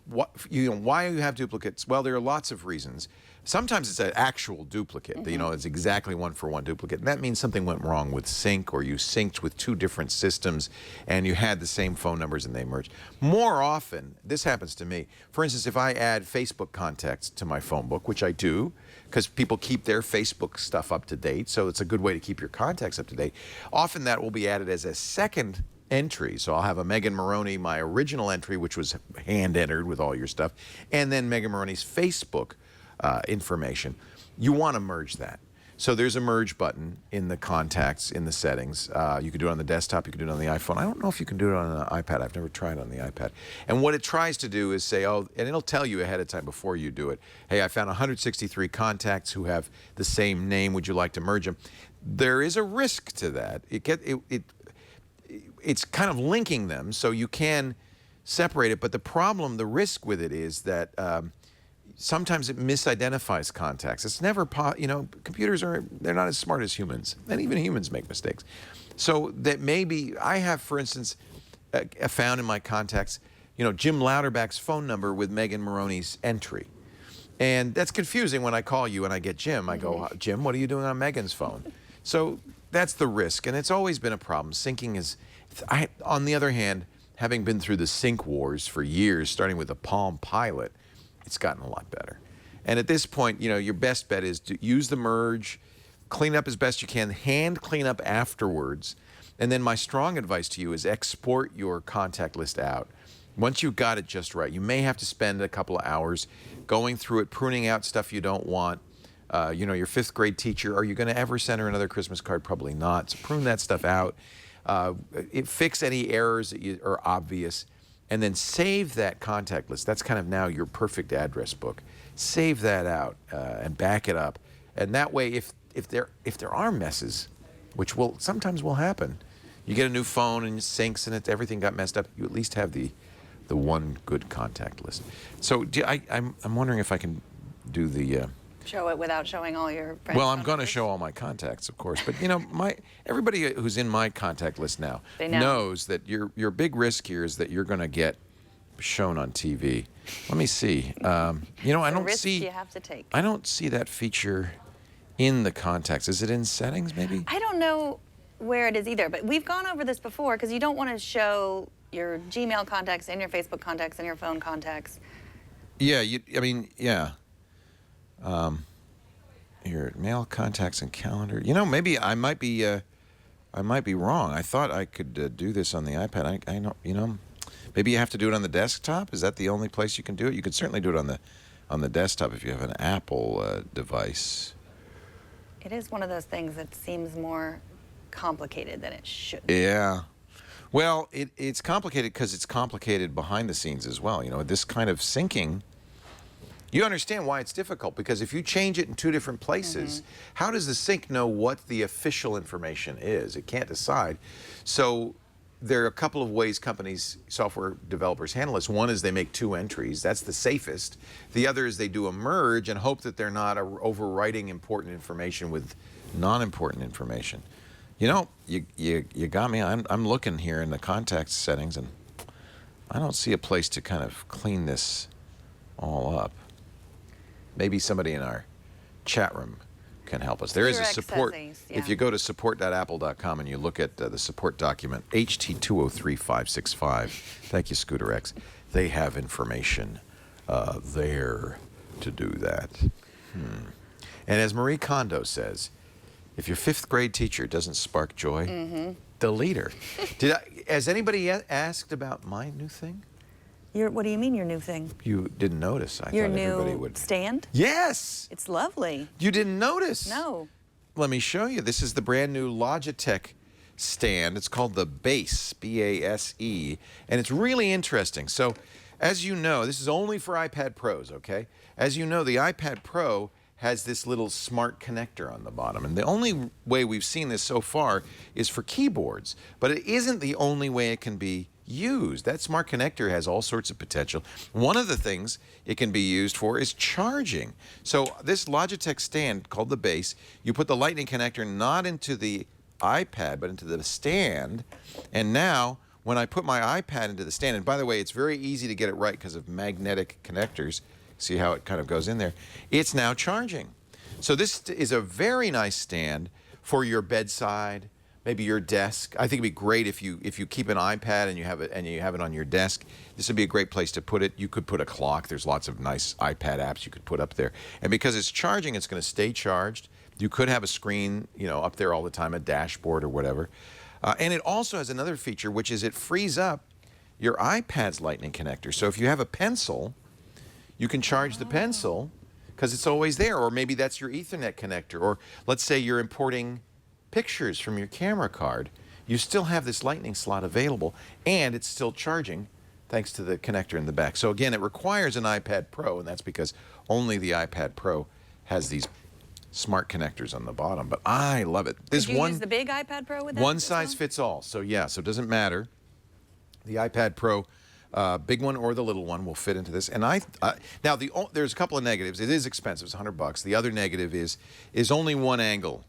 why you have duplicates? Well, there are lots of reasons. Sometimes it's an actual duplicate. You know, it's exactly one-for-one duplicate. And that means something went wrong with sync, or you synced with 2 different systems, and you had the same phone numbers and they merged. More often, this happens to me. For instance, if I add Facebook contacts to my phone book, which I do, because people keep their Facebook stuff up to date, so it's a good way to keep your contacts up to date. Often that will be added as a second entry. So I'll have a Megan Morrone, my original entry, which was hand entered with all your stuff, and then Megan Morrone's Facebook information. You want to merge that. So there's a merge button in the contacts, in the settings. You can do it on the desktop, you can do it on the iPhone. I don't know if you can do it on an iPad. I've never tried it on the iPad. And what it tries to do is say, oh, and it'll tell you ahead of time before you do it, hey, I found 163 contacts who have the same name. Would you like to merge them? There is a risk to that. It's kind of linking them, so you can separate it. But the problem, the risk with it is that sometimes it misidentifies contacts. It's never, computers they're not as smart as humans, and even humans make mistakes. So that maybe I have, for instance, found in my contacts, Jim Louderback's phone number with Megan Morrone's entry. And that's confusing when I call you and I get Jim. I go, Jim, what are you doing on Megan's phone? So that's the risk, and it's always been a problem. Syncing is, on the other hand, having been through the sync wars for years, starting with the Palm Pilot, it's gotten a lot better. And at this point, your best bet is to use the merge, clean up as best you can, hand clean up afterwards. And then my strong advice to you is export your contact list out. Once you've got it just right, you may have to spend a couple of hours going through it, pruning out stuff you don't want. Your 5th grade teacher, are you going to ever send her another Christmas card? Probably not. So prune that stuff out. Fix any errors that are obvious. And then save that contact list. That's kind of now your perfect address book. Save that out and back it up. And that way, if there are messes, which sometimes will happen, you get a new phone and it syncs and everything got messed up, you at least have the one good contact list. So I'm wondering if I can do the. Show it without showing all your friends. Well, I'm going to show all my contacts, of course. But everybody who's in my contact list now knows that your big risk here is that you're going to get shown on TV. Let me see. I don't see. You have to take. I don't see that feature in the contacts. Is it in settings, maybe? I don't know where it is either. But we've gone over this before because you don't want to show your Gmail contacts and your Facebook contacts and your phone contacts. Yeah. Yeah. Here, mail, contacts, and calendar. Maybe I might be wrong. I thought I could do this on the iPad. I don't. Maybe you have to do it on the desktop. Is that the only place you can do it? You can certainly do it on the desktop if you have an Apple device. It is one of those things that seems more complicated than it should. Yeah. Well, it's complicated because it's complicated behind the scenes as well. This kind of syncing. You understand why it's difficult, because if you change it in 2 different places, how does the sync know what the official information is? It can't decide. So there are a couple of ways software developers handle this. One is they make 2 entries. That's the safest. The other is they do a merge and hope that they're not overwriting important information with non-important information. You got me. I'm looking here in the contact settings, and I don't see a place to kind of clean this all up. Maybe somebody in our chat room can help us. There is a support. If you go to support.apple.com and you look at the support document, HT203565, thank you, Scooter X, they have information there to do that. And as Marie Kondo says, if your 5th grade teacher doesn't spark joy, delete her. Has anybody asked about my new thing? What do you mean your new thing? You didn't notice. I Your thought everybody new would. stand? Yes! It's lovely. You didn't notice? No. Let me show you. This is the brand new Logitech stand. It's called the Base, B-A-S-E, and it's really interesting. So, as you know, this is only for iPad Pros, okay? As you know, the iPad Pro has this little smart connector on the bottom, and the only way we've seen this so far is for keyboards, but it isn't the only way it can be used. That smart connector has all sorts of potential. One of the things it can be used for is charging. So this Logitech stand called the Base, you put the lightning connector not into the iPad but into the stand, and now when I put my iPad into the stand, and by the way, it's very easy to get it right because of magnetic connectors. See how it kind of goes in there? It's now charging. So this is a very nice stand for your bedside, maybe your desk. I think it'd be great if you keep an iPad and you have it on your desk. This would be a great place to put it. You could put a clock. There's lots of nice iPad apps you could put up there. And because it's charging, it's going to stay charged. You could have a screen, up there all the time, a dashboard or whatever. And it also has another feature, which is it frees up your iPad's lightning connector. So if you have a pencil, you can charge the pencil because it's always there. Or maybe that's your Ethernet connector. Or let's say you're importing pictures from your camera card. You still have this lightning slot available, and it's still charging thanks to the connector in the back. So again, it requires an iPad Pro, and that's because only the iPad Pro has these smart connectors on the bottom. But I love it. Could you use the big iPad Pro with that? One size fits all. So yeah, so it doesn't matter. The iPad Pro, big one or the little one, will fit into this. And now there's a couple of negatives. It is expensive. It's $100. The other negative is only one angle.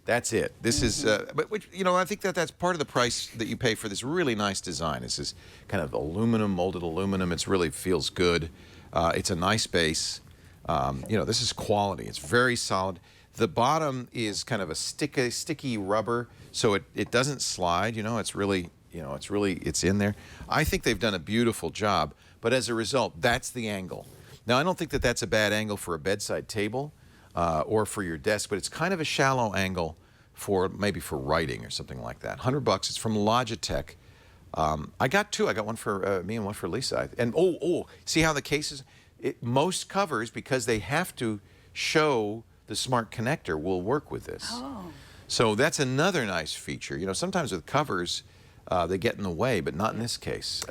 That's it. This is, I think that's part of the price that you pay for this really nice design. This is kind of aluminum, molded aluminum. It really feels good. It's a nice base. This is quality. It's very solid. The bottom is kind of a sticky rubber, so it doesn't slide. It's really, it's in there. I think they've done a beautiful job, but as a result, that's the angle. Now, I don't think that that's a bad angle for a bedside table or for your desk, but it's kind of a shallow angle maybe for writing or something like that. $100. It's from Logitech. I got two. I got one for me and one for Lisa. And see how the cases? Most covers, because they have to show the smart connector, will work with this. Oh. So that's another nice feature. Sometimes with covers, they get in the way, but not in this case.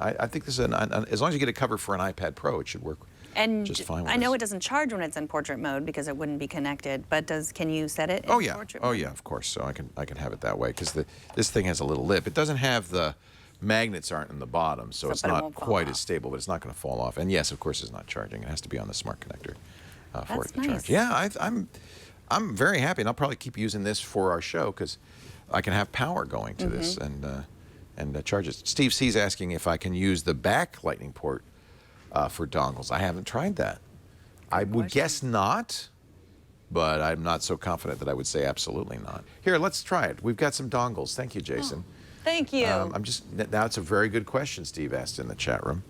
I think this is as long as you get a cover for an iPad Pro, it should work. And just fine with I know it doesn't charge when it's in portrait mode because it wouldn't be connected, but can you set it in portrait mode? Oh yeah, of course. So I can have it that way because this thing has a little lip. It doesn't have the magnets aren't in the bottom, so it's not quite as stable, but it's not going to fall off. And yes, of course, it's not charging. It has to be on the smart connector for it to charge. Yeah, I'm very happy, and I'll probably keep using this for our show because I can have power going to this and charge it. Steve C's asking if I can use the back lightning port for dongles. I haven't tried that. I would guess not, but I'm not so confident that I would say absolutely not. Here, let's try it. We've got some dongles. Thank you, Jason. Thank you. Now it's a very good question Steve asked in the chat room.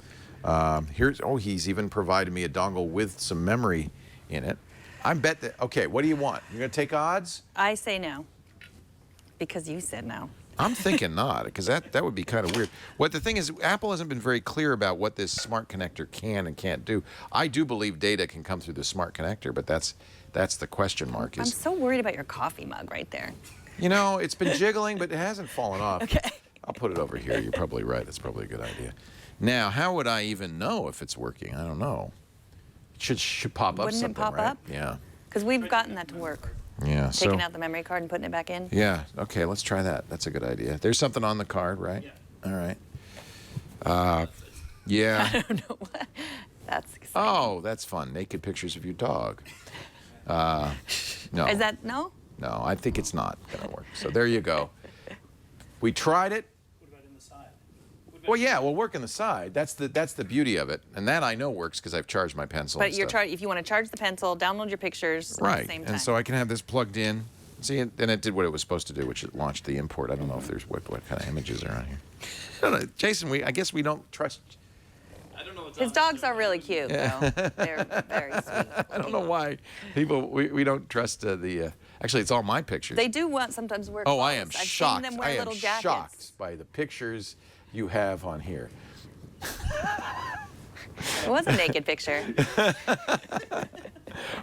He's even provided me a dongle with some memory in it. I bet that, okay, what do you want? You're going to take odds? I say no, because you said no. I'm thinking not, because that would be kind of weird. The thing is, Apple hasn't been very clear about what this smart connector can and can't do. I do believe data can come through the smart connector, but that's the question mark. I'm so worried about your coffee mug right there. It's been jiggling, but it hasn't fallen off. Okay. I'll put it over here. You're probably right. That's probably a good idea. Now, how would I even know if it's working? I don't know. It should pop up something, right? Wouldn't it pop up? Yeah. Because we've gotten that to work. Yeah. Taking out the memory card and putting it back in. Yeah. Okay, let's try that. That's a good idea. There's something on the card, right? Yeah. All right. Yeah. I don't know what. That's exciting. Oh, that's fun. Naked pictures of your dog. No. Is that no? No, I think it's not going to work. So there you go. We tried it. What about in the side? Well, yeah, we'll work in the side. That's the beauty of it, and that I know works because I've charged my pencil. But if you want to charge the pencil, download your pictures at the same time. And so I can have this plugged in. See, and it did what it was supposed to do, which it launched the import. I don't know if there's what kind of images are on here. I don't know, Jason. I guess we don't trust. I don't know His dogs are really cute, though. They're very sweet. I don't know why we don't trust the. Actually, it's all my pictures. They do sometimes wear Oh, clothes. I am I've shocked. seen them wear I am little jackets. shocked by the pictures you have on here. It was a naked picture.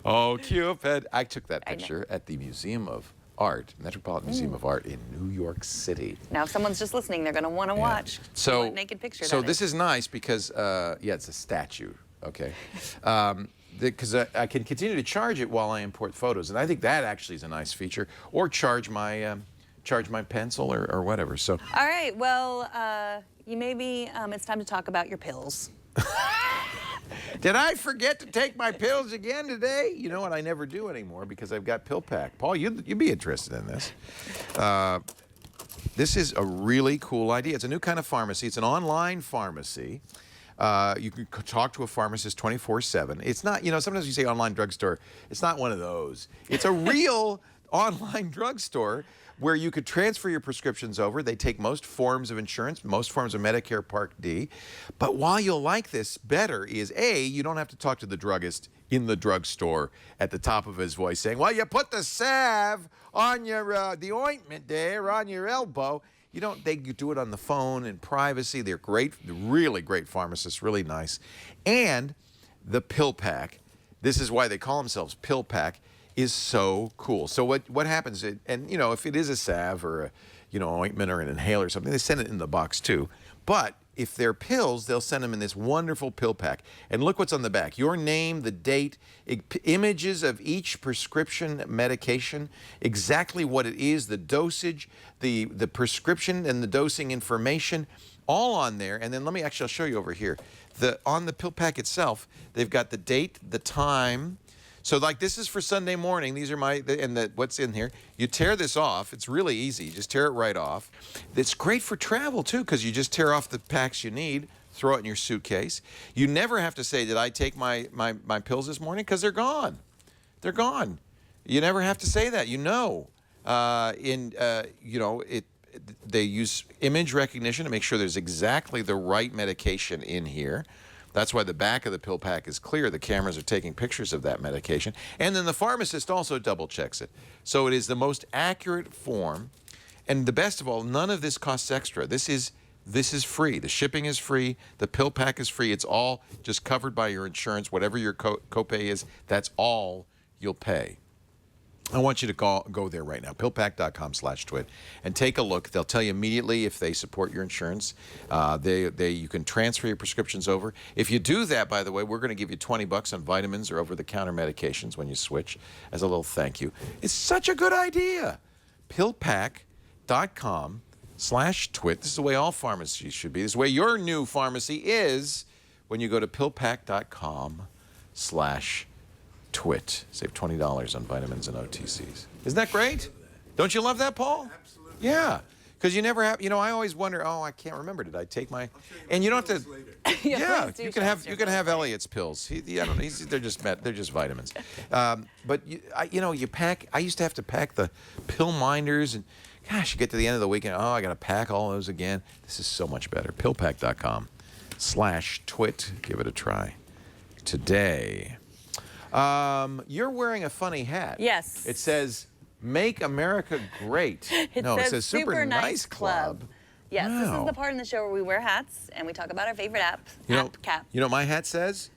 Oh, Cupid. I took that picture at the Museum of Art, Metropolitan Museum of Art in New York City. Now, if someone's just listening, they're going to want to watch what naked picture So that this is nice because, yeah, it's a statue, okay? Because I can continue to charge it while I import photos, and I think that actually is a nice feature. Or charge my pencil or whatever. So. All right. Well, it's time to talk about your pills. Did I forget to take my pills again today? You know what? I never do anymore because I've got PillPack. Paul, you'd be interested in this. This is a really cool idea. It's a new kind of pharmacy. It's an online pharmacy. You can talk to a pharmacist 24/7. It's not, sometimes you say online drugstore. It's not one of those. It's a real online drugstore where you could transfer your prescriptions over. They take most forms of insurance, most forms of Medicare Part D. But why you'll like this better is, A, you don't have to talk to the druggist in the drugstore at the top of his voice saying, well, you put the salve on your, the ointment there on your elbow. They do it on the phone in privacy. They're great, really great pharmacists, really nice. And the PillPack, this is why they call themselves PillPack, is so cool. So what happens, if it is a salve or a, ointment or an inhaler or something, they send it in the box too. But if they're pills, they'll send them in this wonderful PillPack. And look what's on the back. Your name, the date, images of each prescription medication, exactly what it is, the dosage, the prescription and the dosing information, all on there. And then I'll show you over here. On the PillPack itself, they've got the date, the time. So like this is for Sunday morning. These are what's in here. You tear this off. It's really easy. You just tear it right off. It's great for travel too because you just tear off the packs you need, throw it in your suitcase. You never have to say, did I take my pills this morning? Because they're gone. They're gone. You never have to say that. They use image recognition to make sure there's exactly the right medication in here. That's why the back of the PillPack is clear. The cameras are taking pictures of that medication. And then the pharmacist also double checks it. So it is the most accurate form. And the best of all, none of this costs extra. This is free. The shipping is free. The PillPack is free. It's all just covered by your insurance. Whatever your copay is, that's all you'll pay. I want you to go there right now, PillPack.com/twit, and take a look. They'll tell you immediately if they support your insurance. You can transfer your prescriptions over. If you do that, by the way, we're going to give you $20 on vitamins or over-the-counter medications when you switch as a little thank you. It's such a good idea. PillPack.com/twit. This is the way all pharmacies should be. This is the way your new pharmacy is when you go to PillPack.com/twit. Save $20 on vitamins and OTCs. Isn't that great? Don't you love that, Paul? Absolutely. Yeah, because you never have. I always wonder. Oh, I can't remember. Did I take my? And you don't have to. Yeah, you can have Elliot's pills. They're just vitamins. But you pack. I used to have to pack the pill minders, and gosh, you get to the end of the weekend. Oh, I got to pack all those again. This is so much better. PillPack.com/twit. Give it a try today. You're wearing a funny hat. Yes. It says, Make America Great. It says Super Nice Club. Yes, This is the part in the show where we wear hats and we talk about our favorite cap. You know what my hat says?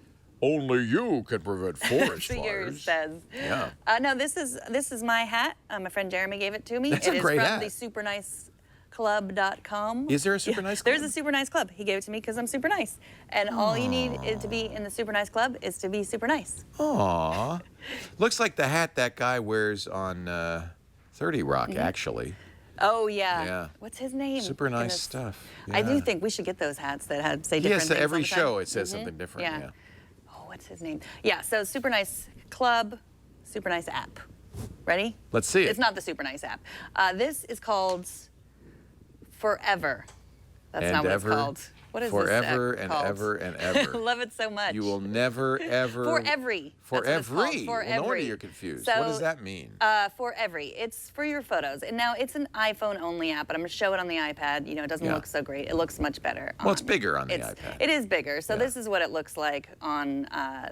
Only you can prevent forest So yours says. Yeah. No, this is my hat. My friend Jeremy gave it to me. That's a great hat. It is from the superniceclub.com. Is there a Super Nice Club? There's a Super Nice Club. He gave it to me because I'm super nice. And all you need to be in the Super Nice Club is to be super nice. Aw. Looks like the hat that guy wears on 30 Rock, actually. Oh, yeah. Yeah. What's his name? Super nice stuff. I do Yeah. think we should get those hats that say different things. Yes, every all the time. show it says something different. Yeah. Oh, what's his name? Yeah, so Super Nice Club, Super Nice app. Ready? Let's see it. It's not the Super Nice app. This is called Forever. That's not what it's called. What is Forever this and called? ever and ever. I love it so much. You will never, ever... For every. For That's what it's every? called, For Well, every. no wonder you're confused. So, what does that mean? For every. It's for your photos. And now it's an iPhone-only app, but I'm going to show it on the iPad. You know, it doesn't look so great. It looks much better. Well, it's bigger on the iPad. It is bigger. So this is what it looks like on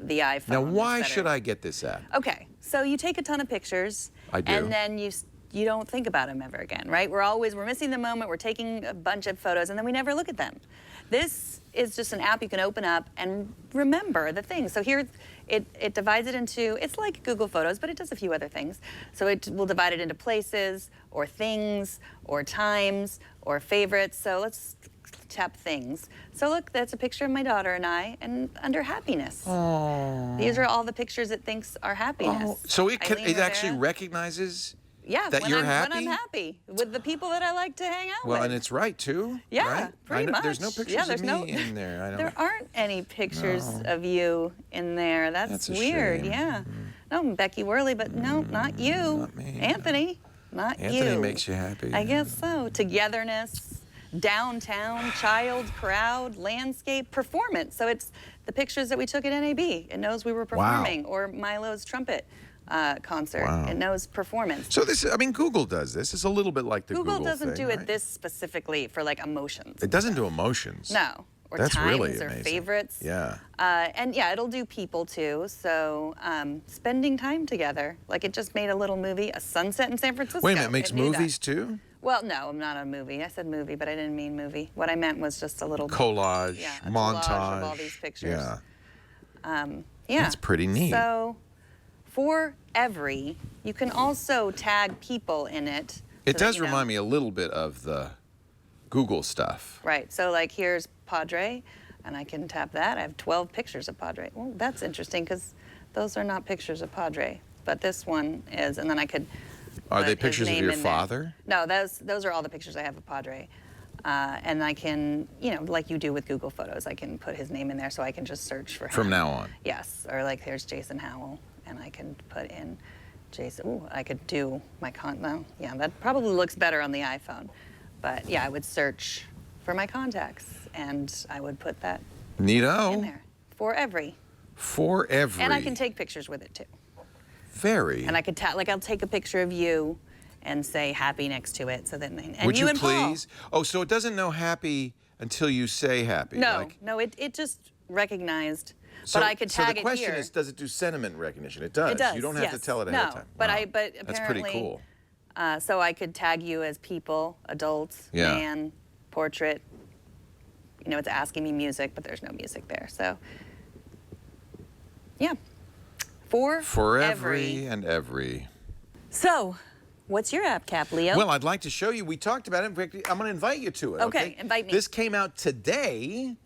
the iPhone. Now, why should I get this app? Okay, so you take a ton of pictures. I do. And then you don't think about them ever again, right? We're missing the moment, we're taking a bunch of photos, and then we never look at them. This is just an app you can open up and remember the things. So here, it divides it into, it's like Google Photos, but it does a few other things. So it will divide it into places, or things, or times, or favorites. So let's tap things. So look, that's a picture of my daughter and I, and under happiness. Oh. These are all the pictures it thinks are happiness. Oh. So it actually Rivera. recognizes Yeah, that you're happy? when I'm happy with the people that I like to hang out with. Well, and it's right, too. Yeah, right? pretty much. There's no pictures of me in there. I don't There aren't any pictures of you in there. That's a weird. shame. Yeah. No, Becky Worley, but no, not you. Not me. Anthony, not you. Anthony makes you happy. I guess so. Togetherness, downtown, child, crowd, landscape, performance. So it's the pictures that we took at NAB. It knows we were performing, or Milo's trumpet concert. Wow. It knows performance. So this, I mean, Google does this. It's a little bit like the Google doesn't thing, do it right? this specifically for like emotions. It doesn't do emotions. No. Or That's times really or amazing. favorites. Yeah. And yeah, it'll do people too. So spending time together. Like it just made a little movie, A Sunset in San Francisco. Wait a minute, it makes It knew that. movies too? Well, no, I'm not a movie. I said movie, but I didn't mean movie. What I meant was just a little Collage, yeah, a montage. collage of all these pictures. Yeah. Yeah. That's pretty neat. So for every, you can also tag people in it. It does remind me a little bit of the Google stuff. Right. So like here's Padre, and I can tap that. I have 12 pictures of Padre. Well, that's interesting because those are not pictures of Padre, but this one is. And then I could. Are they put his pictures of name your in there. father? No, those are all the pictures I have of Padre. And I can, you know, like you do with Google Photos, I can put his name in there so I can just search for him. From now on? Yes. Or like there's Jason Howell, and I can put in Jason. Ooh, I could do my no, yeah, that probably looks better on the iPhone. But yeah, I would search for my contacts, and I would put that Neato. in there for every. For every. And I can take pictures with it too. Very. And I could like I'll take a picture of you and say happy next to it, so then and Would you and please? Paul. Oh, so it doesn't know happy until you say happy. No, no, it just recognized. So, but I could tag so the it question here. is, does it do sentiment recognition? It does. It does. You don't have to yes. tell it ahead of time. But Wow. but That's apparently, pretty cool. So I could tag you as people, adults, Yeah. man, portrait. You know, it's asking me music, but there's no music there. So, yeah. For every and every. So, what's your app cap, Leo? Well, I'd like to show you. We talked about it. In fact, I'm going to invite you to it. Okay, invite me. This came out today,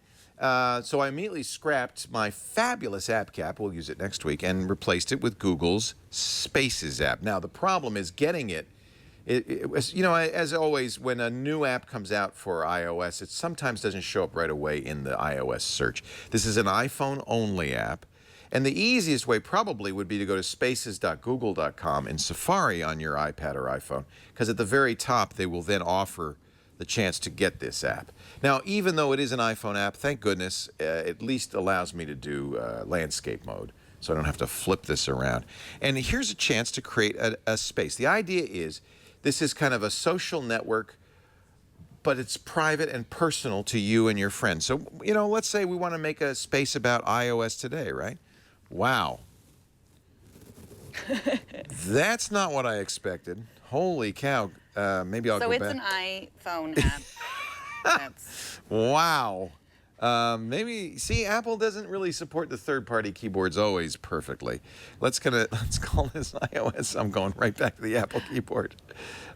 so I immediately scrapped my fabulous app cap. We'll use it next week, and replaced it with Google's Spaces app. Now, the problem is getting it. It was, you know, as always, when a new app comes out for iOS, it sometimes doesn't show up right away in the iOS search. This is an iPhone-only app. And the easiest way probably would be to go to spaces.google.com in Safari on your iPad or iPhone, because at the very top they will then offer the chance to get this app. Now, even though it is an iPhone app, thank goodness, it at least allows me to do landscape mode, so I don't have to flip this around. And here's a chance to create a space. The idea is this is kind of a social network, but it's private and personal to you and your friends. So, you know, let's say we want to make a space about iOS today, right? Wow. That's not what I expected. Holy cow. Maybe I'll go back. So it's an iPhone app. That's Wow. Maybe, see, Apple doesn't really support the third-party keyboards always perfectly. Let's call this iOS. I'm going right back to the Apple keyboard.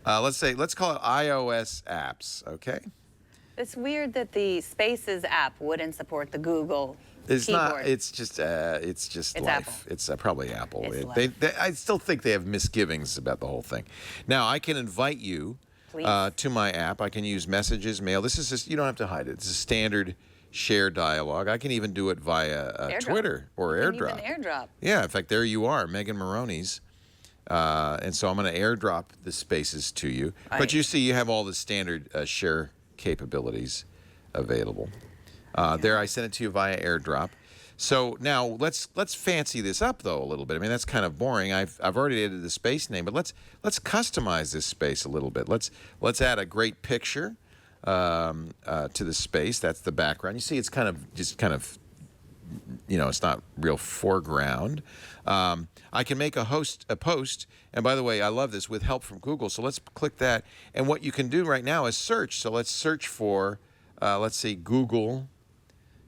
Let's call it iOS apps, okay? It's weird that the Spaces app wouldn't support the Google It's keyboard. not. It's just It's life. Apple. It's probably Apple. It's I still think they have misgivings about the whole thing. Now I can invite you to my app. I can use messages, mail. This is just, you don't have to hide it. It's a standard share dialogue. I can even do it via Twitter or AirDrop. You can AirDrop. Yeah. In fact, there you are, Megan Morrone's. And so I'm going to AirDrop the Spaces to you. But you see, you have all the standard share capabilities available. There, I sent it to you via AirDrop. So now let's fancy this up though a little bit. I mean, that's kind of boring. I've already added the space name, but let's customize this space a little bit. Let's add a great picture to the space. That's the background. You see, it's kind of it's not real foreground. I can make a post, and by the way, I love this, with help from Google. So let's click that, and what you can do right now is search. So let's search for, let's see, Google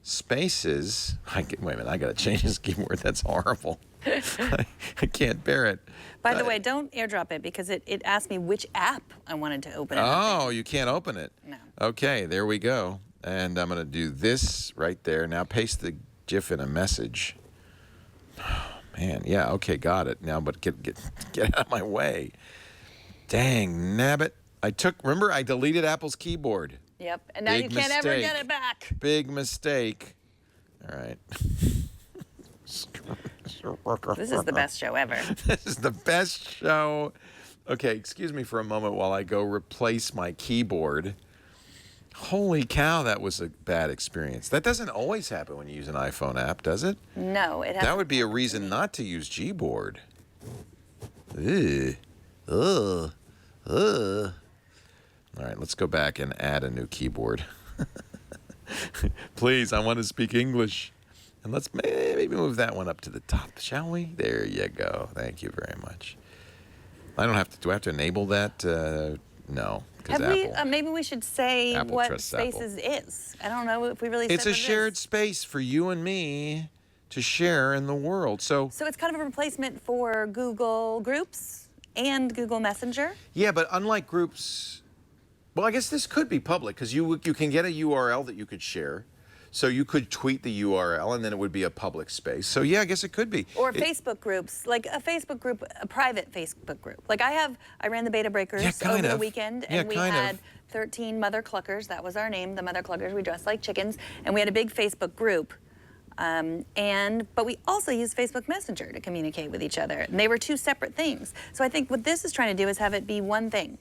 Spaces. Wait a minute, I got to change this keyboard. That's horrible. I can't bear it. By the way, don't AirDrop it because it asked me which app I wanted to open it. Oh, you can't open it. No. Okay, there we go. And I'm going to do this right there. Now paste the GIF in a message. Oh, man, yeah, okay, got it. Now, but get out of my way. Dang, nabbit. Remember, I deleted Apple's keyboard. Yep, and now you can't ever get it back. Big mistake. All right. This is the best show ever. This is the best show. Okay, excuse me for a moment while I go replace my keyboard. Holy cow, that was a bad experience. That doesn't always happen when you use an iPhone app, does it? No, it hasn't. That would be a reason not to use Gboard. Ugh. All right, let's go back and add a new keyboard. Please, I want to speak English. And let's maybe move that one up to the top, shall we? There you go. Thank you very much. I don't have to. Do I have to enable that? No. Maybe we should say Apple what trusts Spaces is. I don't know if we really said It's a shared space for you and me to share in the world. So it's kind of a replacement for Google Groups and Google Messenger? Yeah, but unlike Groups, well, I guess this could be public because you can get a URL that you could share. So you could tweet the URL, and then it would be a public space. So yeah, I guess it could be. Or Facebook groups, like a Facebook group, a private Facebook group. Like I ran the Beta Breakers over the weekend, and we had 13 Mother Cluckers. That was our name, the Mother Cluckers. We dressed like chickens, and we had a big Facebook group. But we also used Facebook Messenger to communicate with each other. And they were two separate things. So I think what this is trying to do is have it be one thing.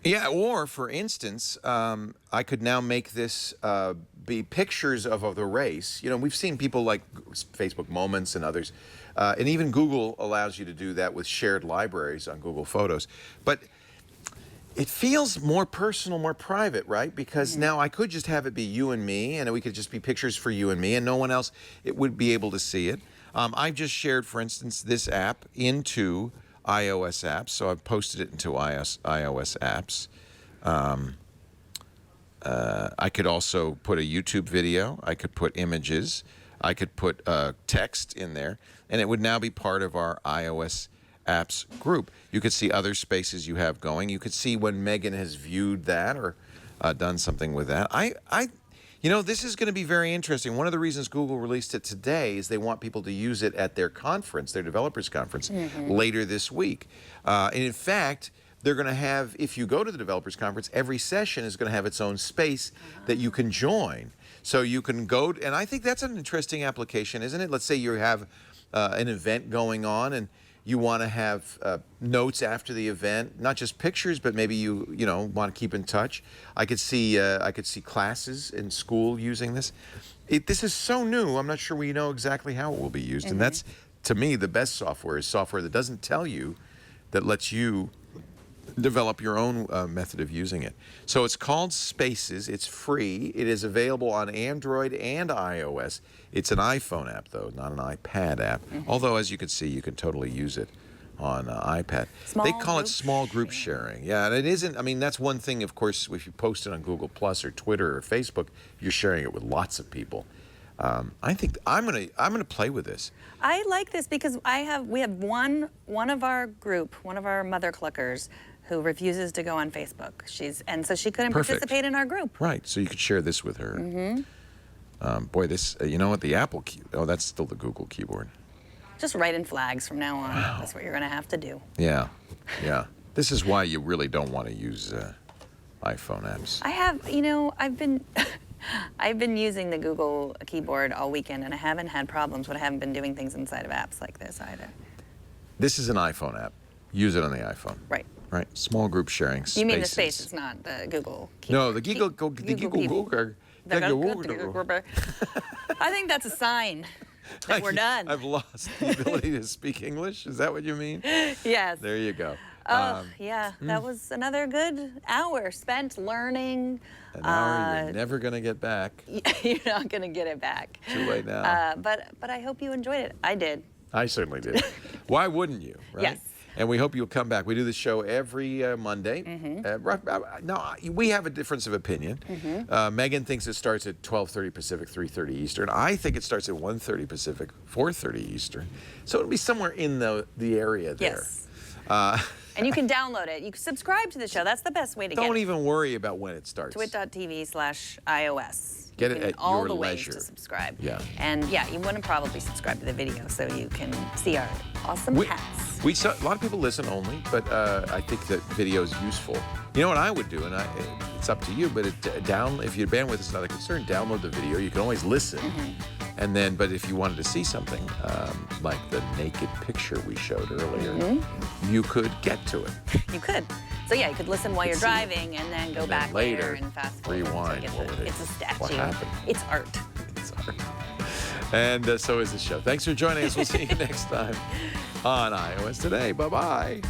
Yeah, or for instance, I could now make this be pictures of the race. You know, we've seen people like Facebook Moments and others, and even Google allows you to do that with shared libraries on Google Photos. But it feels more personal, more private, right? Because now I could just have it be you and me, and we could just be pictures for you and me, and no one else would be able to see it. I've just shared, for instance, this app into iOS apps, so I've posted it into iOS apps. I could also put a YouTube video. I could put images. I could put text in there, and it would now be part of our iOS apps group. You could see other spaces you have going. You could see when Megan has viewed that or done something with that. This is going to be very interesting. One of the reasons Google released it today is they want people to use it at their conference, their developers conference, later this week. And in fact, they're going to have, if you go to the developers conference, every session is going to have its own space that you can join. So you can go, and I think that's an interesting application, isn't it? Let's say you have an event going on and you want to have notes after the event, not just pictures, but maybe you want to keep in touch. I could see classes in school using this. This is so new. I'm not sure we know exactly how it will be used, and that's, to me, the best software is software that doesn't tell you, that lets you develop your own method of using it. So it's called Spaces. It's free. It is available on Android and iOS. It's an iPhone app, though, not an iPad app. Although, as you can see, you can totally use it on iPad. They call it small group sharing. Yeah, and it isn't. I mean, that's one thing. Of course, if you post it on Google Plus or Twitter or Facebook, you're sharing it with lots of people. I think I'm gonna play with this. I like this because we have one of our group, one of our Mother Cluckers, who refuses to go on Facebook. So she couldn't participate in our group. Right. So you could share this with her. Boy, this. You know what? The Apple key. Oh, that's still the Google keyboard. Just write in flags from now on. Wow. That's what you're going to have to do. Yeah. Yeah. This is why you really don't want to use iPhone apps. I've been using the Google keyboard all weekend, and I haven't had problems, but I haven't been doing things inside of apps like this either. This is an iPhone app. Use it on the iPhone. Right. Right. Small group sharing. Spaces. You mean the Spaces, not the Google keyboard? No, the Google I think that's a sign that we're done. I've lost the ability to speak English. Is that what you mean? Yes. There you go. Oh, yeah. That was another good hour spent learning. An hour you're never going to get back. You're not going to get it back. Too late now. But I hope you enjoyed it. I did. I certainly did. Why wouldn't you, right? Yes. And we hope you'll come back. We do this show every Monday. Now, we have a difference of opinion. Megan thinks it starts at 12:30 Pacific, 3:30 Eastern. I think it starts at 1:30 Pacific, 4:30 Eastern. So it'll be somewhere in the area there. Yes. And you can download it. You can subscribe to the show. That's the best way to get it. Don't even worry about when it starts. twit.tv/iOS. Get it at all your the leisure. ways to subscribe. Yeah. And yeah, you want to probably subscribe to the video so you can see our awesome hats. A lot of people listen only, but I think that video is useful. You know what I would do, and it's up to you, but if your bandwidth is not a concern, download the video. You can always listen. And then, but if you wanted to see something, like the naked picture we showed earlier, you could get to it. You could. So yeah, you could listen while you're driving and then go back later and fast forward. Rewind. It's a statue. What happened? It's art. It's art. And so is the show. Thanks for joining us. We'll see you next time on iOS Today. Bye-bye.